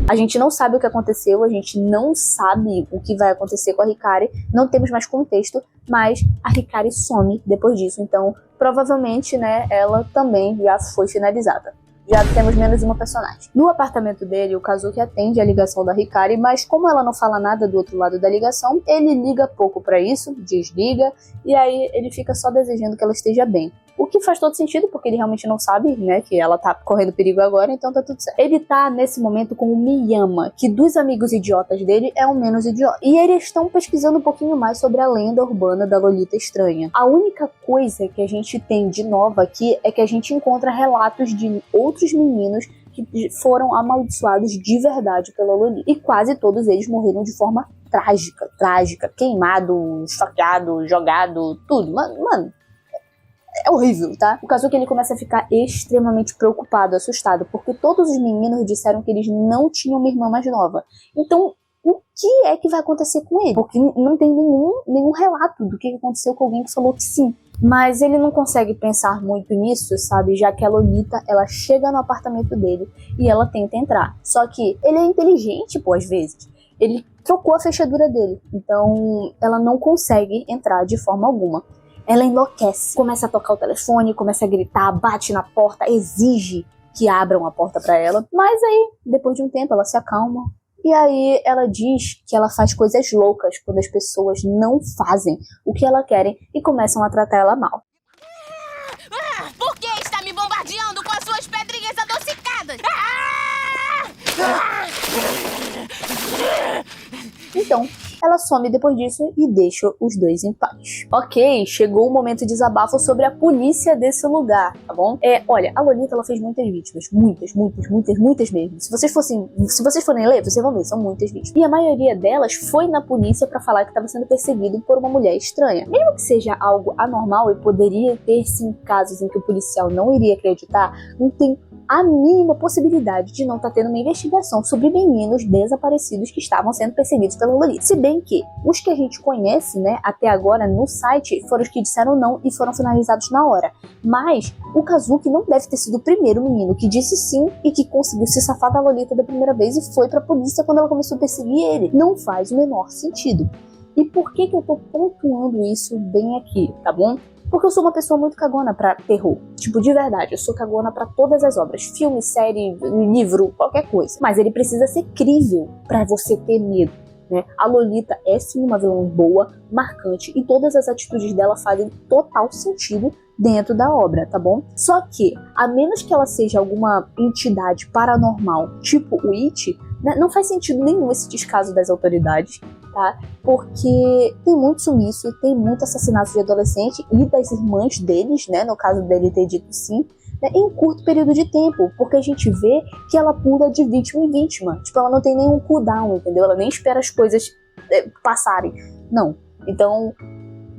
A gente não sabe o que aconteceu, a gente não sabe o que vai acontecer com a Hikari, não temos mais contexto, mas a Hikari some depois disso, então provavelmente, né, ela também já foi finalizada. Já temos menos uma personagem. No apartamento dele, o Kazuki atende a ligação da Hikari, mas como ela não fala nada do outro lado da ligação, ele liga pouco pra isso, desliga, e aí ele fica só desejando que ela esteja bem. O que faz todo sentido, porque ele realmente não sabe, né, que ela tá correndo perigo agora, então tá tudo certo. Ele tá, nesse momento, com o Miyama, que dos amigos idiotas dele é o menos idiota. E eles estão pesquisando um pouquinho mais sobre a lenda urbana da Lolita Estranha. A única coisa que a gente tem de nova aqui é que a gente encontra relatos de outros meninos que foram amaldiçoados de verdade pela Lolita. E quase todos eles morreram de forma trágica, queimado, esfaqueado, jogado, tudo. Mano, é horrível, tá? O Kazuki, ele começa a ficar extremamente preocupado, assustado, porque todos os meninos disseram que eles não tinham uma irmã mais nova. Então, o que é que vai acontecer com ele? Porque não tem nenhum relato do que aconteceu com alguém que falou que sim. Mas ele não consegue pensar muito nisso, sabe? Já que a Lolita, ela chega no apartamento dele e ela tenta entrar. Só que ele é inteligente, pô, às vezes. Ele trocou a fechadura dele, então ela não consegue entrar de forma alguma. Ela enlouquece, começa a tocar o telefone, começa a gritar, bate na porta, exige que abram a porta pra ela. Mas aí, depois de um tempo, ela se acalma. E aí ela diz que ela faz coisas loucas quando as pessoas não fazem o que ela querem e começam a tratar ela mal.
Por que está me bombardeando com as suas pedrinhas adocicadas?
Então, ela some depois disso e deixa os dois em paz. Ok, chegou o momento de desabafo sobre a polícia desse lugar, tá bom? Olha, a Lolita, ela fez muitas vítimas. Muitas mesmo. Se vocês forem ler, vocês vão ver, são muitas vítimas. E a maioria delas foi na polícia pra falar que estava sendo perseguido por uma mulher estranha. Mesmo que seja algo anormal e poderia ter, sim, casos em que o policial não iria acreditar, não tem a mínima possibilidade de não estar tendo uma investigação sobre meninos desaparecidos que estavam sendo perseguidos pela Lolita. Se bem que os que a gente conhece, né, até agora no site, foram os que disseram não e foram finalizados na hora. Mas o Kazuki não deve ter sido o primeiro menino que disse sim e que conseguiu se safar da Lolita da primeira vez e foi pra polícia quando ela começou a perseguir ele. Não faz o menor sentido. E por que eu tô pontuando isso bem aqui, tá bom? Porque eu sou uma pessoa muito cagona pra terror. Tipo, de verdade, eu sou cagona pra todas as obras. Filme, série, livro, qualquer coisa. Mas ele precisa ser crível pra você ter medo, né? A Lolita é sim uma vilã boa, marcante, e todas as atitudes dela fazem total sentido dentro da obra, tá bom? Só que, a menos que ela seja alguma entidade paranormal, tipo o It, né, não faz sentido nenhum esse descaso das autoridades, tá? Porque tem muito sumiço, tem muito assassinato de adolescente e das irmãs deles, né? No caso dele ter dito sim, né, em um curto período de tempo, porque a gente vê que ela pula de vítima em vítima. Tipo, ela não tem nenhum cooldown, entendeu? Ela nem espera as coisas passarem. Não. Então,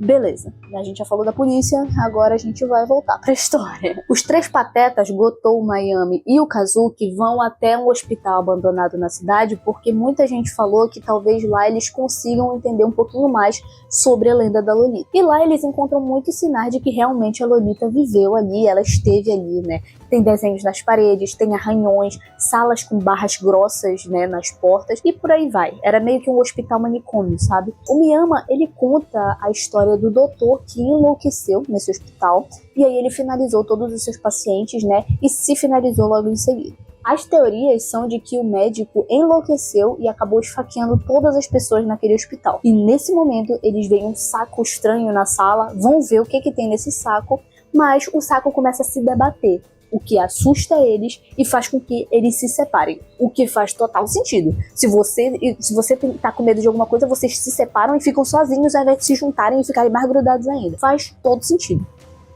beleza. A gente já falou da polícia, agora a gente vai voltar pra história. Os 3 patetas, Gotou, Mayami e o Kazuki, vão até um hospital abandonado na cidade porque muita gente falou que talvez lá eles consigam entender um pouquinho mais sobre a lenda da Lolita. E lá eles encontram muitos sinais de que realmente a Lolita viveu ali, ela esteve ali, né? Tem desenhos nas paredes, tem arranhões, salas com barras grossas, né, nas portas e por aí vai. Era meio que um hospital manicômio, sabe? O Miyama, ele conta a história do doutor que enlouqueceu nesse hospital e aí ele finalizou todos os seus pacientes, né, e se finalizou logo em seguida. As teorias são de que o médico enlouqueceu e acabou esfaqueando todas as pessoas naquele hospital. E nesse momento eles veem um saco estranho na sala, vão ver o que tem nesse saco, mas o saco começa a se debater, o que assusta eles e faz com que eles se separem, o que faz total sentido. Se você tá com medo de alguma coisa, vocês se separam e ficam sozinhos ao invés de se juntarem e ficarem mais grudados ainda. Faz todo sentido.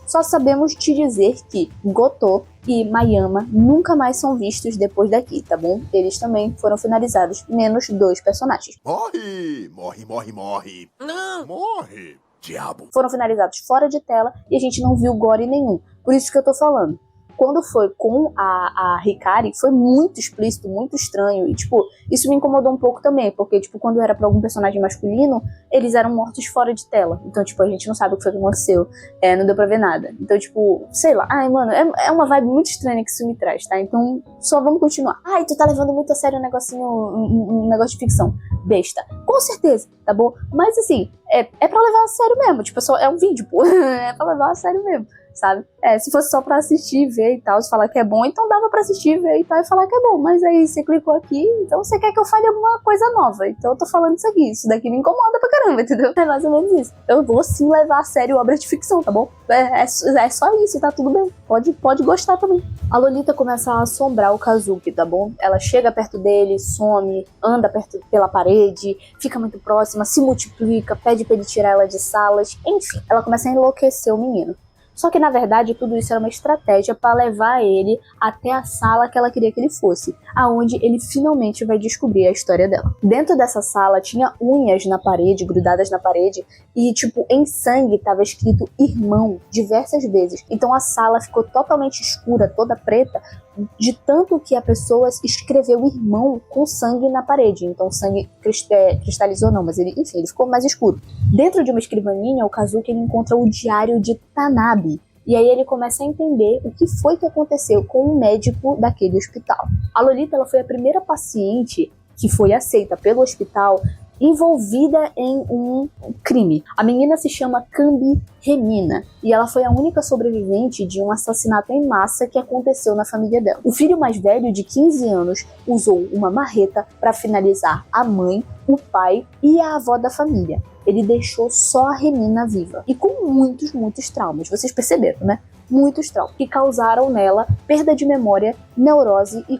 Só sabemos te dizer que Gotou e Mayama nunca mais são vistos depois daqui, tá bom? Eles também foram finalizados, menos 2 personagens.
Morre! Morre, morre, morre!
Não!
Morre! Diabo!
Foram finalizados fora de tela e a gente não viu gore nenhum. Por isso que eu tô falando. Quando foi com a Hikari, foi muito explícito, muito estranho. E, tipo, isso me incomodou um pouco também. Porque, tipo, quando era pra algum personagem masculino, eles eram mortos fora de tela. Então, tipo, a gente não sabe o que foi que aconteceu. Não deu pra ver nada. Então, tipo, sei lá. Ai, mano, é uma vibe muito estranha que isso me traz, tá? Então, só vamos continuar. Ai, tu tá levando muito a sério um negócio de ficção. Besta. Com certeza, tá bom? Mas, assim, é pra levar a sério mesmo. Tipo, é um vídeo, pô. É pra levar a sério mesmo. Sabe? Se fosse só pra assistir, ver e tal, se falar que é bom, então dava pra assistir, ver e tal, e falar que é bom. Mas aí você clicou aqui, então você quer que eu fale alguma coisa nova. Então eu tô falando isso aqui. Isso daqui me incomoda pra caramba, entendeu? É mais ou menos isso. Eu vou sim levar a sério obras de ficção, tá bom? É só isso, tá tudo bem. Pode gostar também. A Lolita começa a assombrar o Kazuki, tá bom? Ela chega perto dele, some, anda perto pela parede, fica muito próxima, se multiplica, pede pra ele tirar ela de salas. Enfim, ela começa a enlouquecer o menino. Só que, na verdade, tudo isso era uma estratégia para levar ele até a sala que ela queria que ele fosse, aonde ele finalmente vai descobrir a história dela. Dentro dessa sala tinha unhas na parede, grudadas na parede, e, tipo, em sangue estava escrito irmão diversas vezes. Então a sala ficou totalmente escura, toda preta, de tanto que a pessoa escreveu irmão com sangue na parede. Então o sangue cristalizou não, mas ele ficou mais escuro. Dentro de uma escrivaninha, o Kazuki ele encontra o diário de Tanabe. E aí ele começa a entender o que foi que aconteceu com o médico daquele hospital. A Lolita ela foi a primeira paciente que foi aceita pelo hospital envolvida em um crime. A menina se chama Kambi Remina e ela foi a única sobrevivente de um assassinato em massa que aconteceu na família dela. O filho mais velho, de 15 anos, usou uma marreta para finalizar a mãe, o pai e a avó da família. Ele deixou só a Remina viva e com muitos traumas. Vocês perceberam, né? Muitos traumas que causaram nela perda de memória, neurose e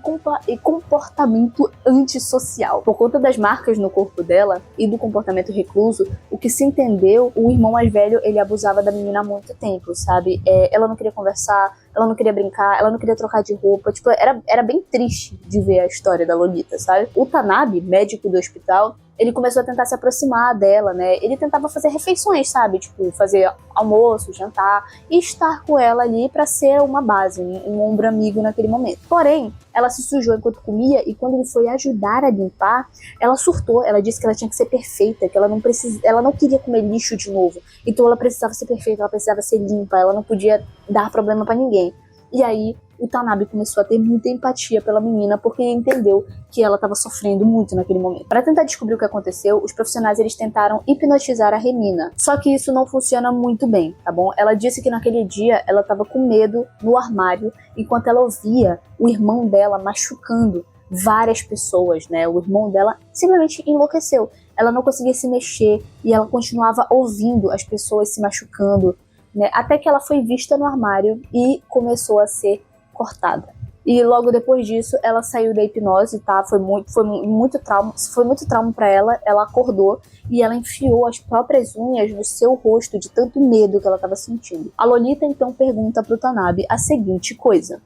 comportamento antissocial. Por conta das marcas no corpo dela e do comportamento recluso, o que se entendeu, o irmão mais velho, ele abusava da menina há muito tempo, sabe? Ela não queria conversar, ela não queria brincar, ela não queria trocar de roupa, tipo, era bem triste de ver a história da Lolita, sabe? O Tanabe, médico do hospital, ele começou a tentar se aproximar dela, né? Ele tentava fazer refeições, sabe? Tipo, fazer almoço, jantar e estar com ela ali pra ser uma base, um ombro amigo naquele momento. Porém, ela se sujou enquanto comia e quando ele foi ajudar a limpar, ela surtou. Ela disse que ela tinha que ser perfeita, que ela não queria comer lixo de novo. Então ela precisava ser perfeita, ela precisava ser limpa, ela não podia dar problema pra ninguém. E aí, o Tanabe começou a ter muita empatia pela menina porque ele entendeu que ela estava sofrendo muito naquele momento. Para tentar descobrir o que aconteceu, os profissionais eles tentaram hipnotizar a Remina. Só que isso não funciona muito bem, tá bom? Ela disse que naquele dia ela estava com medo no armário enquanto ela ouvia o irmão dela machucando várias pessoas, né? O irmão dela simplesmente enlouqueceu. Ela não conseguia se mexer e ela continuava ouvindo as pessoas se machucando, né? Até que ela foi vista no armário e começou a ser cortada. E logo depois disso, ela saiu da hipnose, tá? Foi muito trauma para ela. Ela acordou e ela enfiou as próprias unhas no seu rosto de tanto medo que ela estava sentindo. A Lolita então pergunta pro Tanabe a seguinte coisa: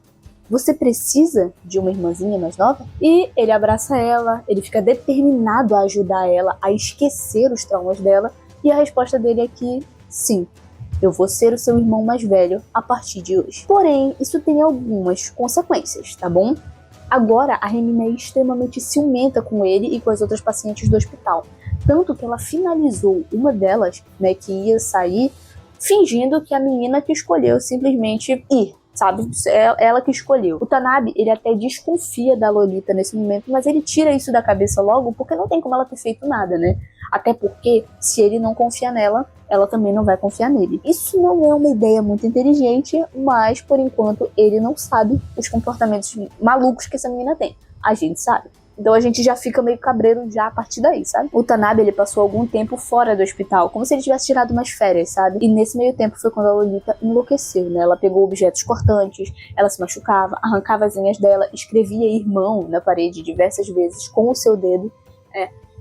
você precisa de uma irmãzinha mais nova? E ele abraça ela, ele fica determinado a ajudar ela a esquecer os traumas dela, e a resposta dele é que sim, Eu vou ser o seu irmão mais velho a partir de hoje. Porém, isso tem algumas consequências, tá bom? Agora, a Remina é extremamente ciumenta com ele e com as outras pacientes do hospital. Tanto que ela finalizou uma delas, né, que ia sair, fingindo que a menina que escolheu simplesmente ir, sabe? É ela que escolheu. O Tanabe, ele até desconfia da Lolita nesse momento, mas ele tira isso da cabeça logo, porque não tem como ela ter feito nada, né? Até porque, se ele não confia nela, ela também não vai confiar nele. Isso não é uma ideia muito inteligente, mas, por enquanto, ele não sabe os comportamentos malucos que essa menina tem. A gente sabe. Então a gente já fica meio cabreiro já a partir daí, sabe? O Tanabe, ele passou algum tempo fora do hospital, como se ele tivesse tirado umas férias, sabe? E nesse meio tempo foi quando a Lolita enlouqueceu, né? Ela pegou objetos cortantes, ela se machucava, arrancava as unhas dela, escrevia irmão na parede diversas vezes com o seu dedo,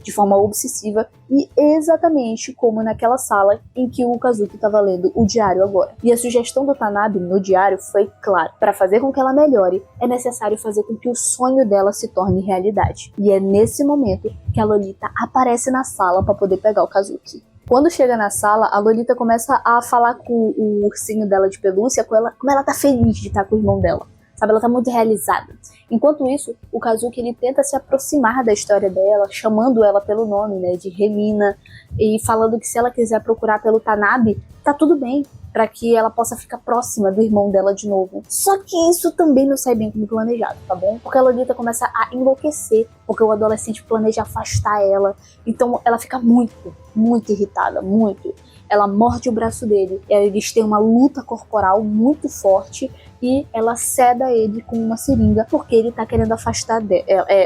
de forma obsessiva, e exatamente como naquela sala em que o Kazuki estava lendo o diário agora. E a sugestão do Tanabe no diário foi clara: para fazer com que ela melhore, é necessário fazer com que o sonho dela se torne realidade. E é nesse momento que a Lolita aparece na sala para poder pegar o Kazuki. Quando chega na sala, a Lolita começa a falar com o ursinho dela de pelúcia, como ela tá feliz de estar com o irmão dela. Sabe, ela tá muito realizada. Enquanto isso, o Kazuki, ele tenta se aproximar da história dela, chamando ela pelo nome, né, de Remina, e falando que se ela quiser procurar pelo Tanabe, tá tudo bem, para que ela possa ficar próxima do irmão dela de novo. Só que isso também não sai bem como planejado, tá bom? Porque a Lolita começa a enlouquecer, porque o adolescente planeja afastar ela, então ela fica muito irritada, muito. Ela morde o braço dele, e aí eles têm uma luta corporal muito forte, e ela ceda ele com uma seringa, porque ele tá querendo afastar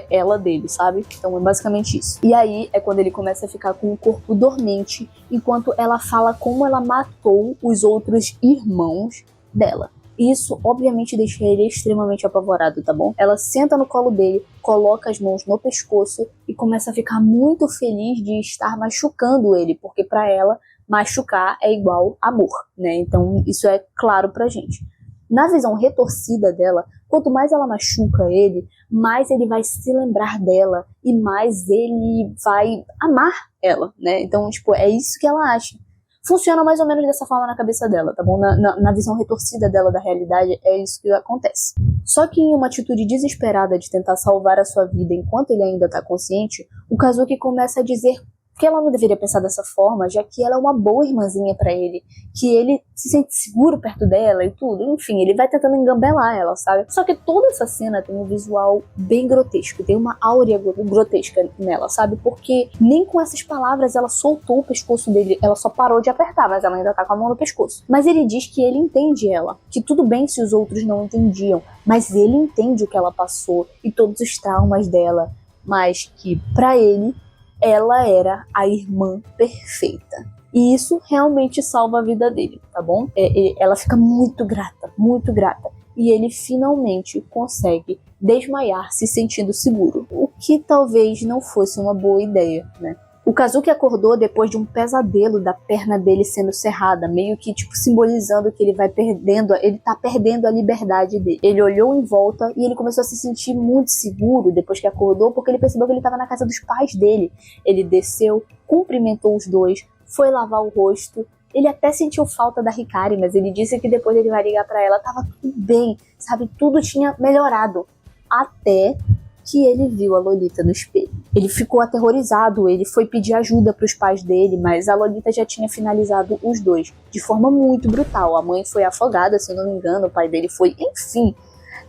ela dele, sabe? Então é basicamente isso. E aí é quando ele começa a ficar com o corpo dormente, enquanto ela fala como ela matou os outros irmãos dela. Isso, obviamente, deixa ele extremamente apavorado, tá bom? Ela senta no colo dele, coloca as mãos no pescoço e começa a ficar muito feliz de estar machucando ele, porque pra ela, machucar é igual amor, né? Então isso é claro pra gente. Na visão retorcida dela, quanto mais ela machuca ele, mais ele vai se lembrar dela e mais ele vai amar ela, né? Então, tipo, é isso que ela acha. Funciona mais ou menos dessa forma na cabeça dela, tá bom? Na visão retorcida dela da realidade, é isso que acontece. Só que em uma atitude desesperada de tentar salvar a sua vida enquanto ele ainda tá consciente, o Kazuki começa a dizer que ela não deveria pensar dessa forma, já que ela é uma boa irmãzinha pra ele, que ele se sente seguro perto dela e tudo. Enfim, ele vai tentando engambelar ela, sabe? Só que toda essa cena tem um visual bem grotesco, tem uma áurea grotesca nela, sabe? Porque nem com essas palavras ela soltou o pescoço dele, ela só parou de apertar, mas ela ainda tá com a mão no pescoço. Mas ele diz que ele entende ela, que tudo bem se os outros não entendiam, mas ele entende o que ela passou e todos os traumas dela, mas que pra ele ela era a irmã perfeita. E isso realmente salva a vida dele, tá bom? Ela fica muito grata, muito grata. E ele finalmente consegue desmaiar se sentindo seguro. O que talvez não fosse uma boa ideia, né? O Kazuki acordou depois de um pesadelo da perna dele sendo cerrada, meio que tipo simbolizando que ele tá perdendo a liberdade dele. Ele olhou em volta e ele começou a se sentir muito seguro depois que acordou, porque ele percebeu que ele estava na casa dos pais dele. Ele desceu, cumprimentou os dois, foi lavar o rosto. Ele até sentiu falta da Hikari, mas ele disse que depois ele vai ligar pra ela, tava tudo bem, sabe? Tudo tinha melhorado. Até que ele viu a Lolita no espelho. Ele ficou aterrorizado, ele foi pedir ajuda para os pais dele, mas a Lolita já tinha finalizado os dois, de forma muito brutal. A mãe foi afogada, se eu não me engano, o pai dele foi... Enfim,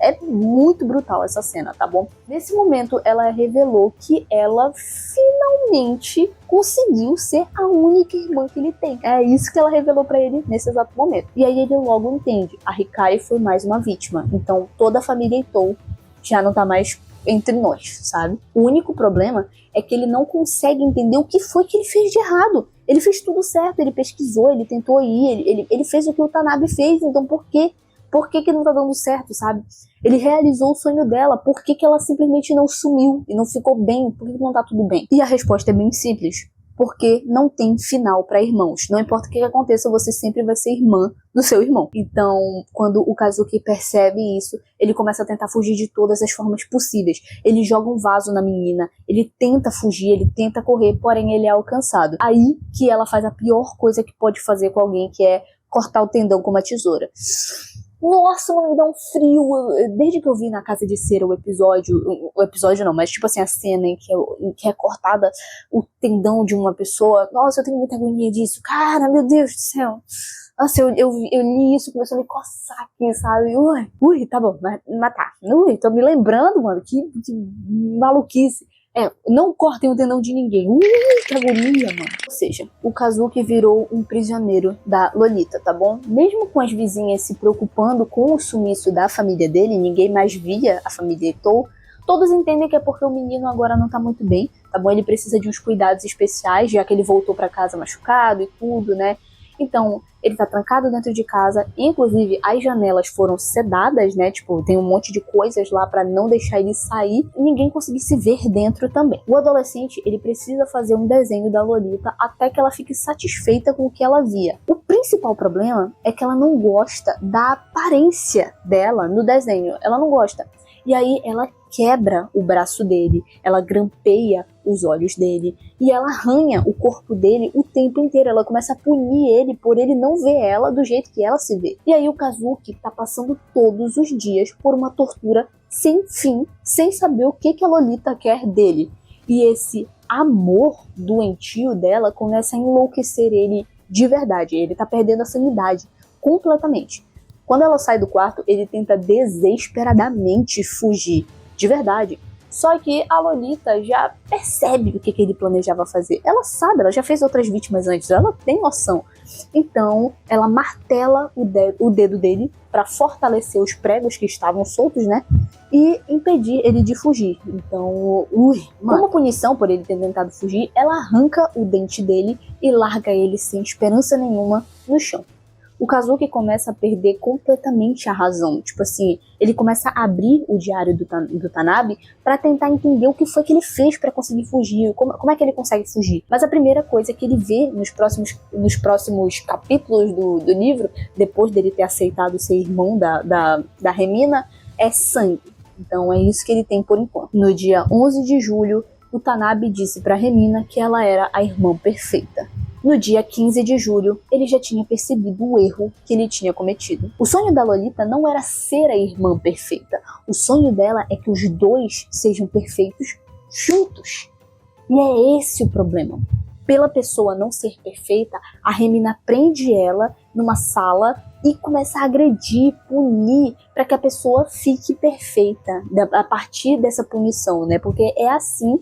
é muito brutal essa cena, tá bom? Nesse momento, ela revelou que ela finalmente conseguiu ser a única irmã que ele tem. É isso que ela revelou pra ele nesse exato momento. E aí ele logo entende, a Hikari foi mais uma vítima, então toda a família Itou já não tá mais entre nós, sabe? O único problema é que ele não consegue entender o que foi que ele fez de errado. Ele fez tudo certo, ele pesquisou, ele tentou ir, ele fez o que o Tanabe fez, então por quê? Por que não tá dando certo, sabe? Ele realizou o sonho dela, por que ela simplesmente não sumiu e não ficou bem? Por que não tá tudo bem? E a resposta é bem simples. Porque não tem final para irmãos. Não importa o que aconteça, você sempre vai ser irmã do seu irmão. Então, quando o Kazuki percebe isso, ele começa a tentar fugir de todas as formas possíveis. Ele joga um vaso na menina, ele tenta fugir, ele tenta correr, porém ele é alcançado. Aí que ela faz a pior coisa que pode fazer com alguém, que é cortar o tendão com uma tesoura. Nossa, mano, me dá um frio. Desde que eu vi na Casa de Cera o episódio não, mas tipo assim, a cena em que é cortada o tendão de uma pessoa, nossa, eu tenho muita agonia disso. Cara, meu Deus do céu. Nossa, eu li isso, começou a me coçar aqui, sabe? Ui, tá bom, mas tá. Ui, tô me lembrando, mano, que maluquice. Não cortem o tendão de ninguém. Que agonia, mano. Ou seja, o Kazuki virou um prisioneiro da Lolita, tá bom? Mesmo com as vizinhas se preocupando com o sumiço da família dele, ninguém mais via a família Itou, todos entendem que é porque o menino agora não tá muito bem, tá bom? Ele precisa de uns cuidados especiais, já que ele voltou pra casa machucado e tudo, né? Então, ele tá trancado dentro de casa, inclusive as janelas foram sedadas, né? Tipo, tem um monte de coisas lá pra não deixar ele sair e ninguém conseguir se ver dentro também. O adolescente, ele precisa fazer um desenho da Lolita até que ela fique satisfeita com o que ela via. O principal problema é que ela não gosta da aparência dela no desenho, ela não gosta. E aí ela quebra o braço dele, ela grampeia os olhos dele e ela arranha o corpo dele o tempo inteiro. Ela começa a punir ele por ele não ver ela do jeito que ela se vê. E aí o Kazuki tá passando todos os dias por uma tortura sem fim, sem saber o que a Lolita quer dele. E esse amor doentio dela começa a enlouquecer ele de verdade. Ele tá perdendo a sanidade completamente. Quando ela sai do quarto, ele tenta desesperadamente fugir, de verdade. Só que a Lolita já percebe o que ele planejava fazer. Ela sabe, ela já fez outras vítimas antes, ela tem noção. Então, ela martela o dedo dele para fortalecer os pregos que estavam soltos, né? E impedir ele de fugir. Então, como punição por ele ter tentado fugir, ela arranca o dente dele e larga ele sem esperança nenhuma no chão. O Kazuki começa a perder completamente a razão. Tipo assim, ele começa a abrir o diário do Tanabe para tentar entender o que foi que ele fez para conseguir fugir, como é que ele consegue fugir. Mas a primeira coisa que ele vê nos próximos capítulos do livro, depois dele ter aceitado ser irmão da Remina, é sangue. Então é isso que ele tem por enquanto. No dia 11 de julho, o Tanabe disse para Remina que ela era a irmã perfeita. No dia 15 de julho, ele já tinha percebido o erro que ele tinha cometido. O sonho da Lolita não era ser a irmã perfeita. O sonho dela é que os dois sejam perfeitos juntos. E é esse o problema. Pela pessoa não ser perfeita, a Remina prende ela numa sala e começa a agredir, punir, para que a pessoa fique perfeita a partir dessa punição, né? Porque é assim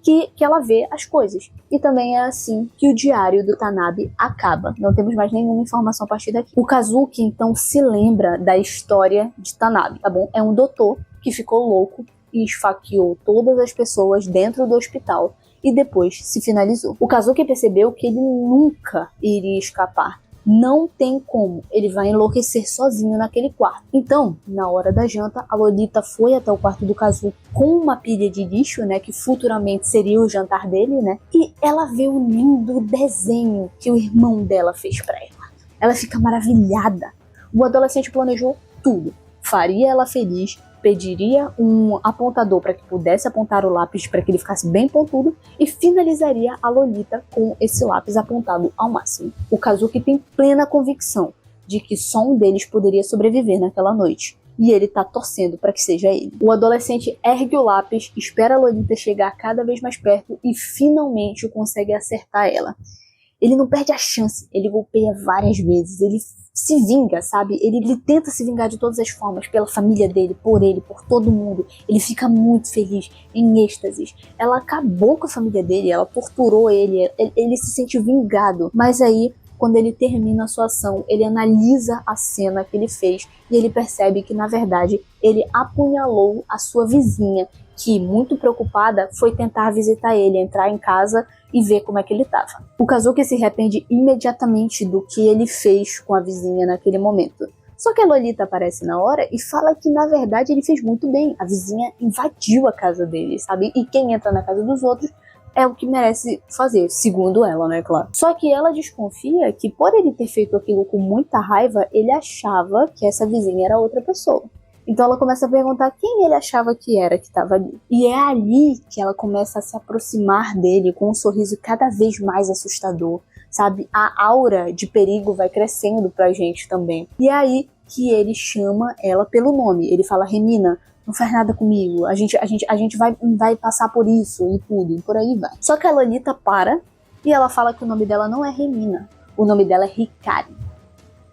que ela vê as coisas. E também é assim que o diário do Tanabe acaba. Não temos mais nenhuma informação a partir daqui. O Kazuki, então, se lembra da história de Tanabe, tá bom? É um doutor que ficou louco e esfaqueou todas as pessoas dentro do hospital e depois se finalizou. O Kazuki percebeu que ele nunca iria escapar. Não tem como, ele vai enlouquecer sozinho naquele quarto. Então, na hora da janta, a Lolita foi até o quarto do Kazuki com uma pilha de lixo, né, que futuramente seria o jantar dele, né, e ela vê o lindo desenho que o irmão dela fez pra ela. Ela fica maravilhada. O adolescente planejou tudo. Faria ela feliz, pediria um apontador para que pudesse apontar o lápis para que ele ficasse bem pontudo e finalizaria a Lolita com esse lápis apontado ao máximo. O Kazuki tem plena convicção de que só um deles poderia sobreviver naquela noite. E ele tá torcendo para que seja ele. O adolescente ergue o lápis, espera a Lolita chegar cada vez mais perto e finalmente consegue acertar ela. Ele não perde a chance, ele golpeia várias vezes, ele se vinga, sabe? Ele tenta se vingar de todas as formas, pela família dele, por todo mundo. Ele fica muito feliz, em êxtases. Ela acabou com a família dele, ela torturou ele se sente vingado. Mas aí, quando ele termina a sua ação, ele analisa a cena que ele fez e ele percebe que, na verdade, ele apunhalou a sua vizinha, que, muito preocupada, foi tentar visitar ele, entrar em casa e ver como é que ele estava. O Kazuki se arrepende imediatamente do que ele fez com a vizinha naquele momento. Só que a Lolita aparece na hora e fala que, na verdade, ele fez muito bem. A vizinha invadiu a casa dele, sabe? E quem entra na casa dos outros é o que merece fazer, segundo ela, né, claro. Só que ela desconfia que, por ele ter feito aquilo com muita raiva, ele achava que essa vizinha era outra pessoa. Então ela começa a perguntar quem ele achava que era que estava ali. E é ali que ela começa a se aproximar dele com um sorriso cada vez mais assustador, sabe? A aura de perigo vai crescendo pra gente também. E é aí que ele chama ela pelo nome. Ele fala: Remina, não faz nada comigo, a gente vai passar por isso e tudo, e por aí vai. Só que a Lolita para e ela fala que o nome dela não é Remina, o nome dela é Hikari.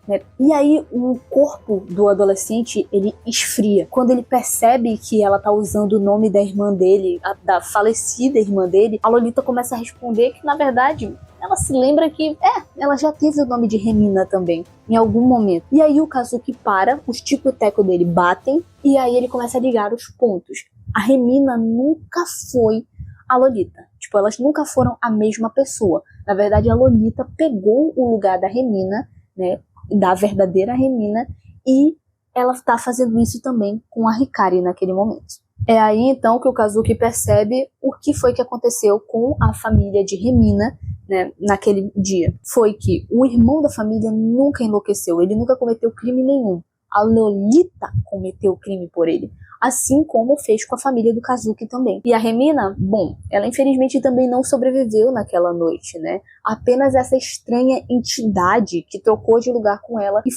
Né? E aí o corpo do adolescente, ele esfria. Quando ele percebe que ela tá usando o nome da irmã dele, da falecida irmã dele, a Lolita começa a responder que, na verdade, ela se lembra que, ela já teve o nome de Remina também, em algum momento. E aí o Kazuki para, os tico-teco dele batem, e aí ele começa a ligar os pontos. A Remina nunca foi a Lolita. Tipo, elas nunca foram a mesma pessoa. Na verdade, a Lolita pegou o lugar da Remina, né, da verdadeira Remina, e ela tá fazendo isso também com a Hikari naquele momento. É aí então que o Kazuki percebe o que foi que aconteceu com a família de Remina, né, naquele dia. Foi que o irmão da família nunca enlouqueceu, ele nunca cometeu crime nenhum. A Lolita cometeu o crime por ele, assim como fez com a família do Kazuki também. E a Remina, bom, ela infelizmente também não sobreviveu naquela noite, né? Apenas essa estranha entidade que trocou de lugar com ela e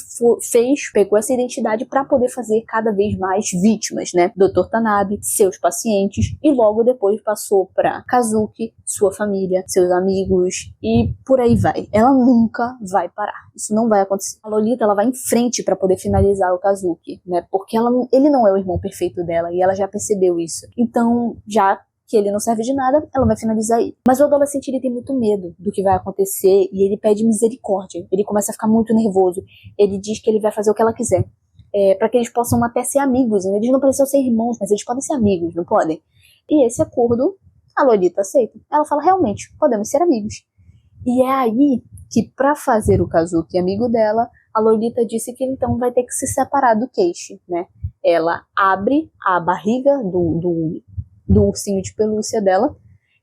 pegou essa identidade para poder fazer cada vez mais vítimas, né? Dr. Tanabe, seus pacientes, e logo depois passou para Kazuki, sua família, seus amigos, e por aí vai. Ela nunca vai parar. Isso não vai acontecer. A Lolita, ela vai em frente para poder finalizar o Kazuki, né? Porque ele não é o irmão perfeito dela e ela já percebeu isso. Então, já que ele não serve de nada, ela vai finalizar ele. Mas o adolescente, ele tem muito medo do que vai acontecer e ele pede misericórdia. Ele começa a ficar muito nervoso. Ele diz que ele vai fazer o que ela quiser. Para que eles possam até ser amigos. Né? Eles não precisam ser irmãos, mas eles podem ser amigos, não podem? E esse acordo, a Lolita aceita. Ela fala: realmente, podemos ser amigos. E é aí que, para fazer o Kazuki amigo dela, a Lolita disse que então vai ter que se separar do Keishi, né? Ela abre a barriga do ursinho de pelúcia dela,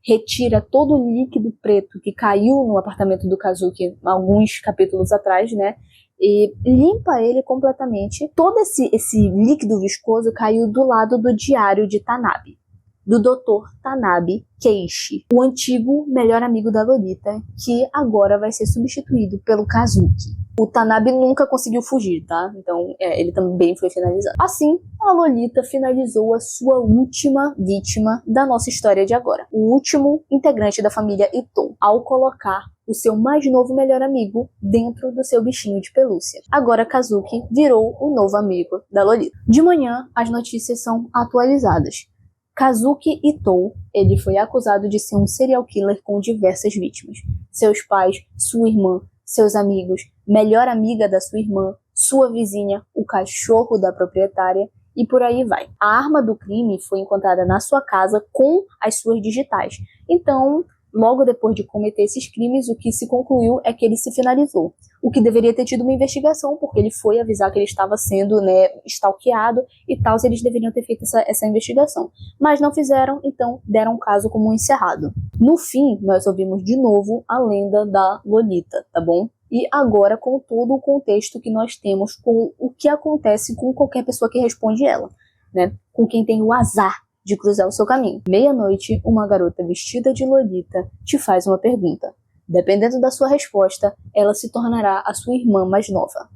retira todo o líquido preto que caiu no apartamento do Kazuki alguns capítulos atrás, né? E limpa ele completamente. Todo esse líquido viscoso caiu do lado do diário de Tanabe, do Dr. Tanabe Keishi, o antigo melhor amigo da Lolita, que agora vai ser substituído pelo Kazuki. O Tanabe nunca conseguiu fugir, tá? Então, ele também foi finalizado. Assim, a Lolita finalizou a sua última vítima da nossa história de agora. O último integrante da família Ito, ao colocar o seu mais novo melhor amigo dentro do seu bichinho de pelúcia. Agora Kazuki virou o novo amigo da Lolita. De manhã, as notícias são atualizadas. Kazuki Ito, ele foi acusado de ser um serial killer com diversas vítimas. Seus pais, sua irmã, seus amigos, melhor amiga da sua irmã, sua vizinha, o cachorro da proprietária e por aí vai. A arma do crime foi encontrada na sua casa com as suas digitais. Então, logo depois de cometer esses crimes, o que se concluiu é que ele se finalizou. O que deveria ter tido uma investigação, porque ele foi avisar que ele estava sendo, né, stalkeado e tal, eles deveriam ter feito essa investigação. Mas não fizeram, então deram o caso como encerrado. No fim, nós ouvimos de novo a lenda da Lolita, tá bom? E agora com todo o contexto que nós temos com o que acontece com qualquer pessoa que responde ela, né? Com quem tem o azar de cruzar o seu caminho. Meia-noite, uma garota vestida de Lolita te faz uma pergunta. Dependendo da sua resposta, ela se tornará a sua irmã mais nova.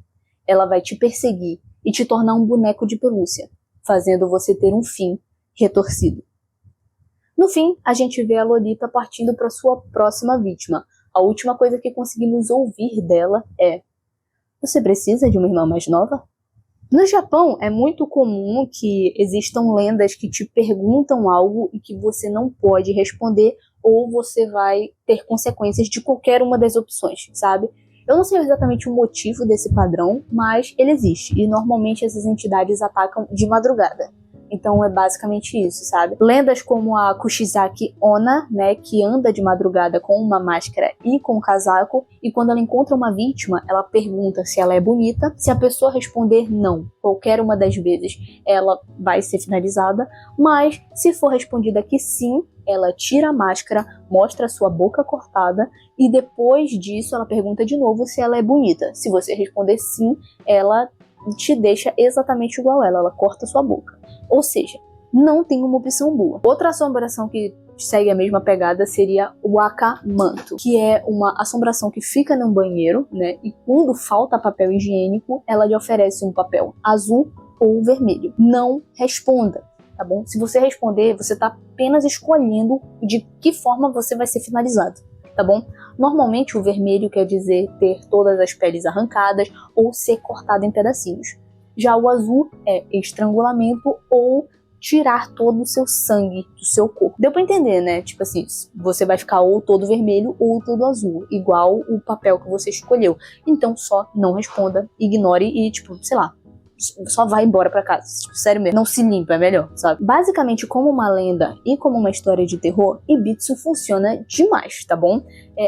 Ela vai te perseguir e te tornar um boneco de pelúcia, fazendo você ter um fim retorcido. No fim, a gente vê a Lolita partindo para sua próxima vítima. A última coisa que conseguimos ouvir dela é: você precisa de uma irmã mais nova? No Japão, é muito comum que existam lendas que te perguntam algo e que você não pode responder, ou você vai ter consequências de qualquer uma das opções, sabe? Eu não sei exatamente o motivo desse padrão, mas ele existe, e normalmente essas entidades atacam de madrugada. Então é basicamente isso, sabe? Lendas como a Kushizaki Onna, né, que anda de madrugada com uma máscara e com um casaco, e quando ela encontra uma vítima, ela pergunta se ela é bonita. Se a pessoa responder não, qualquer uma das vezes, ela vai ser finalizada, mas se for respondida que sim, ela tira a máscara, mostra a sua boca cortada, e depois disso ela pergunta de novo se ela é bonita. Se você responder sim, ela te deixa exatamente igual ela corta sua boca. Ou seja, não tem uma opção boa. Outra assombração que segue a mesma pegada, seria o Akamanto, que é uma assombração que fica no banheiro, né? E quando falta papel higiênico, ela lhe oferece um papel azul ou vermelho. Não responda, tá bom? Se você responder, você tá apenas escolhendo de que forma você vai ser finalizado, tá bom? Normalmente o vermelho quer dizer ter todas as peles arrancadas ou ser cortado em pedacinhos. Já o azul é estrangulamento ou tirar todo o seu sangue do seu corpo. Deu pra entender, né? Tipo assim, você vai ficar ou todo vermelho ou todo azul, igual o papel que você escolheu. Então só não responda, ignore e, tipo, sei lá, só vai embora pra casa. Tipo, sério mesmo, não se limpa, é melhor, sabe? Basicamente, como uma lenda e como uma história de terror, Ibitsu funciona demais, tá bom?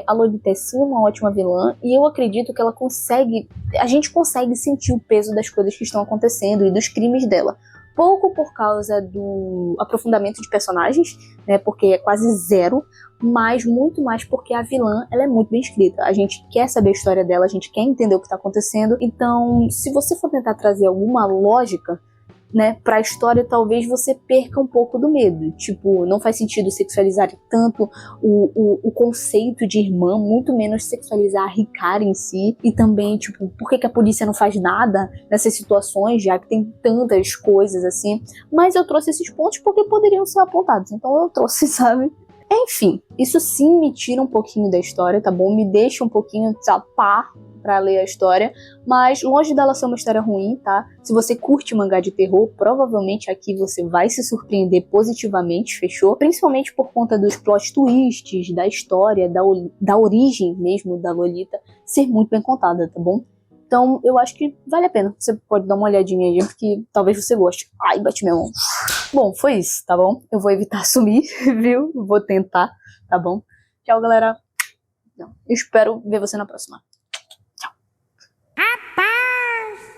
A Lolita é sim uma ótima vilã e eu acredito que ela consegue... A gente consegue sentir o peso das coisas que estão acontecendo e dos crimes dela. Pouco por causa do aprofundamento de personagens, né, porque é quase zero, mas muito mais porque a vilã, ela é muito bem escrita. A gente quer saber a história dela, a gente quer entender o que está acontecendo. Então, se você for tentar trazer alguma lógica, né, pra história, talvez você perca um pouco do medo. Tipo, não faz sentido sexualizar tanto o conceito de irmã, muito menos sexualizar a Hikari em si. E também, tipo, por que a polícia não faz nada nessas situações, já que tem tantas coisas assim. Mas eu trouxe esses pontos porque poderiam ser apontados, então eu trouxe, sabe? Enfim, isso sim me tira um pouquinho da história, tá bom? Me deixa um pouquinho, sabe, pá, pra ler a história, mas longe dela ser uma história ruim, tá? Se você curte mangá de terror, provavelmente aqui você vai se surpreender positivamente, fechou? Principalmente por conta dos plot twists, da história, da origem mesmo da Lolita ser muito bem contada, tá bom? Então eu acho que vale a pena, você pode dar uma olhadinha aí, porque talvez você goste. Ai, bati minha mão. Bom, foi isso, tá bom? Eu vou evitar sumir, viu? Vou tentar, tá bom? Tchau, galera. Eu espero ver você na próxima.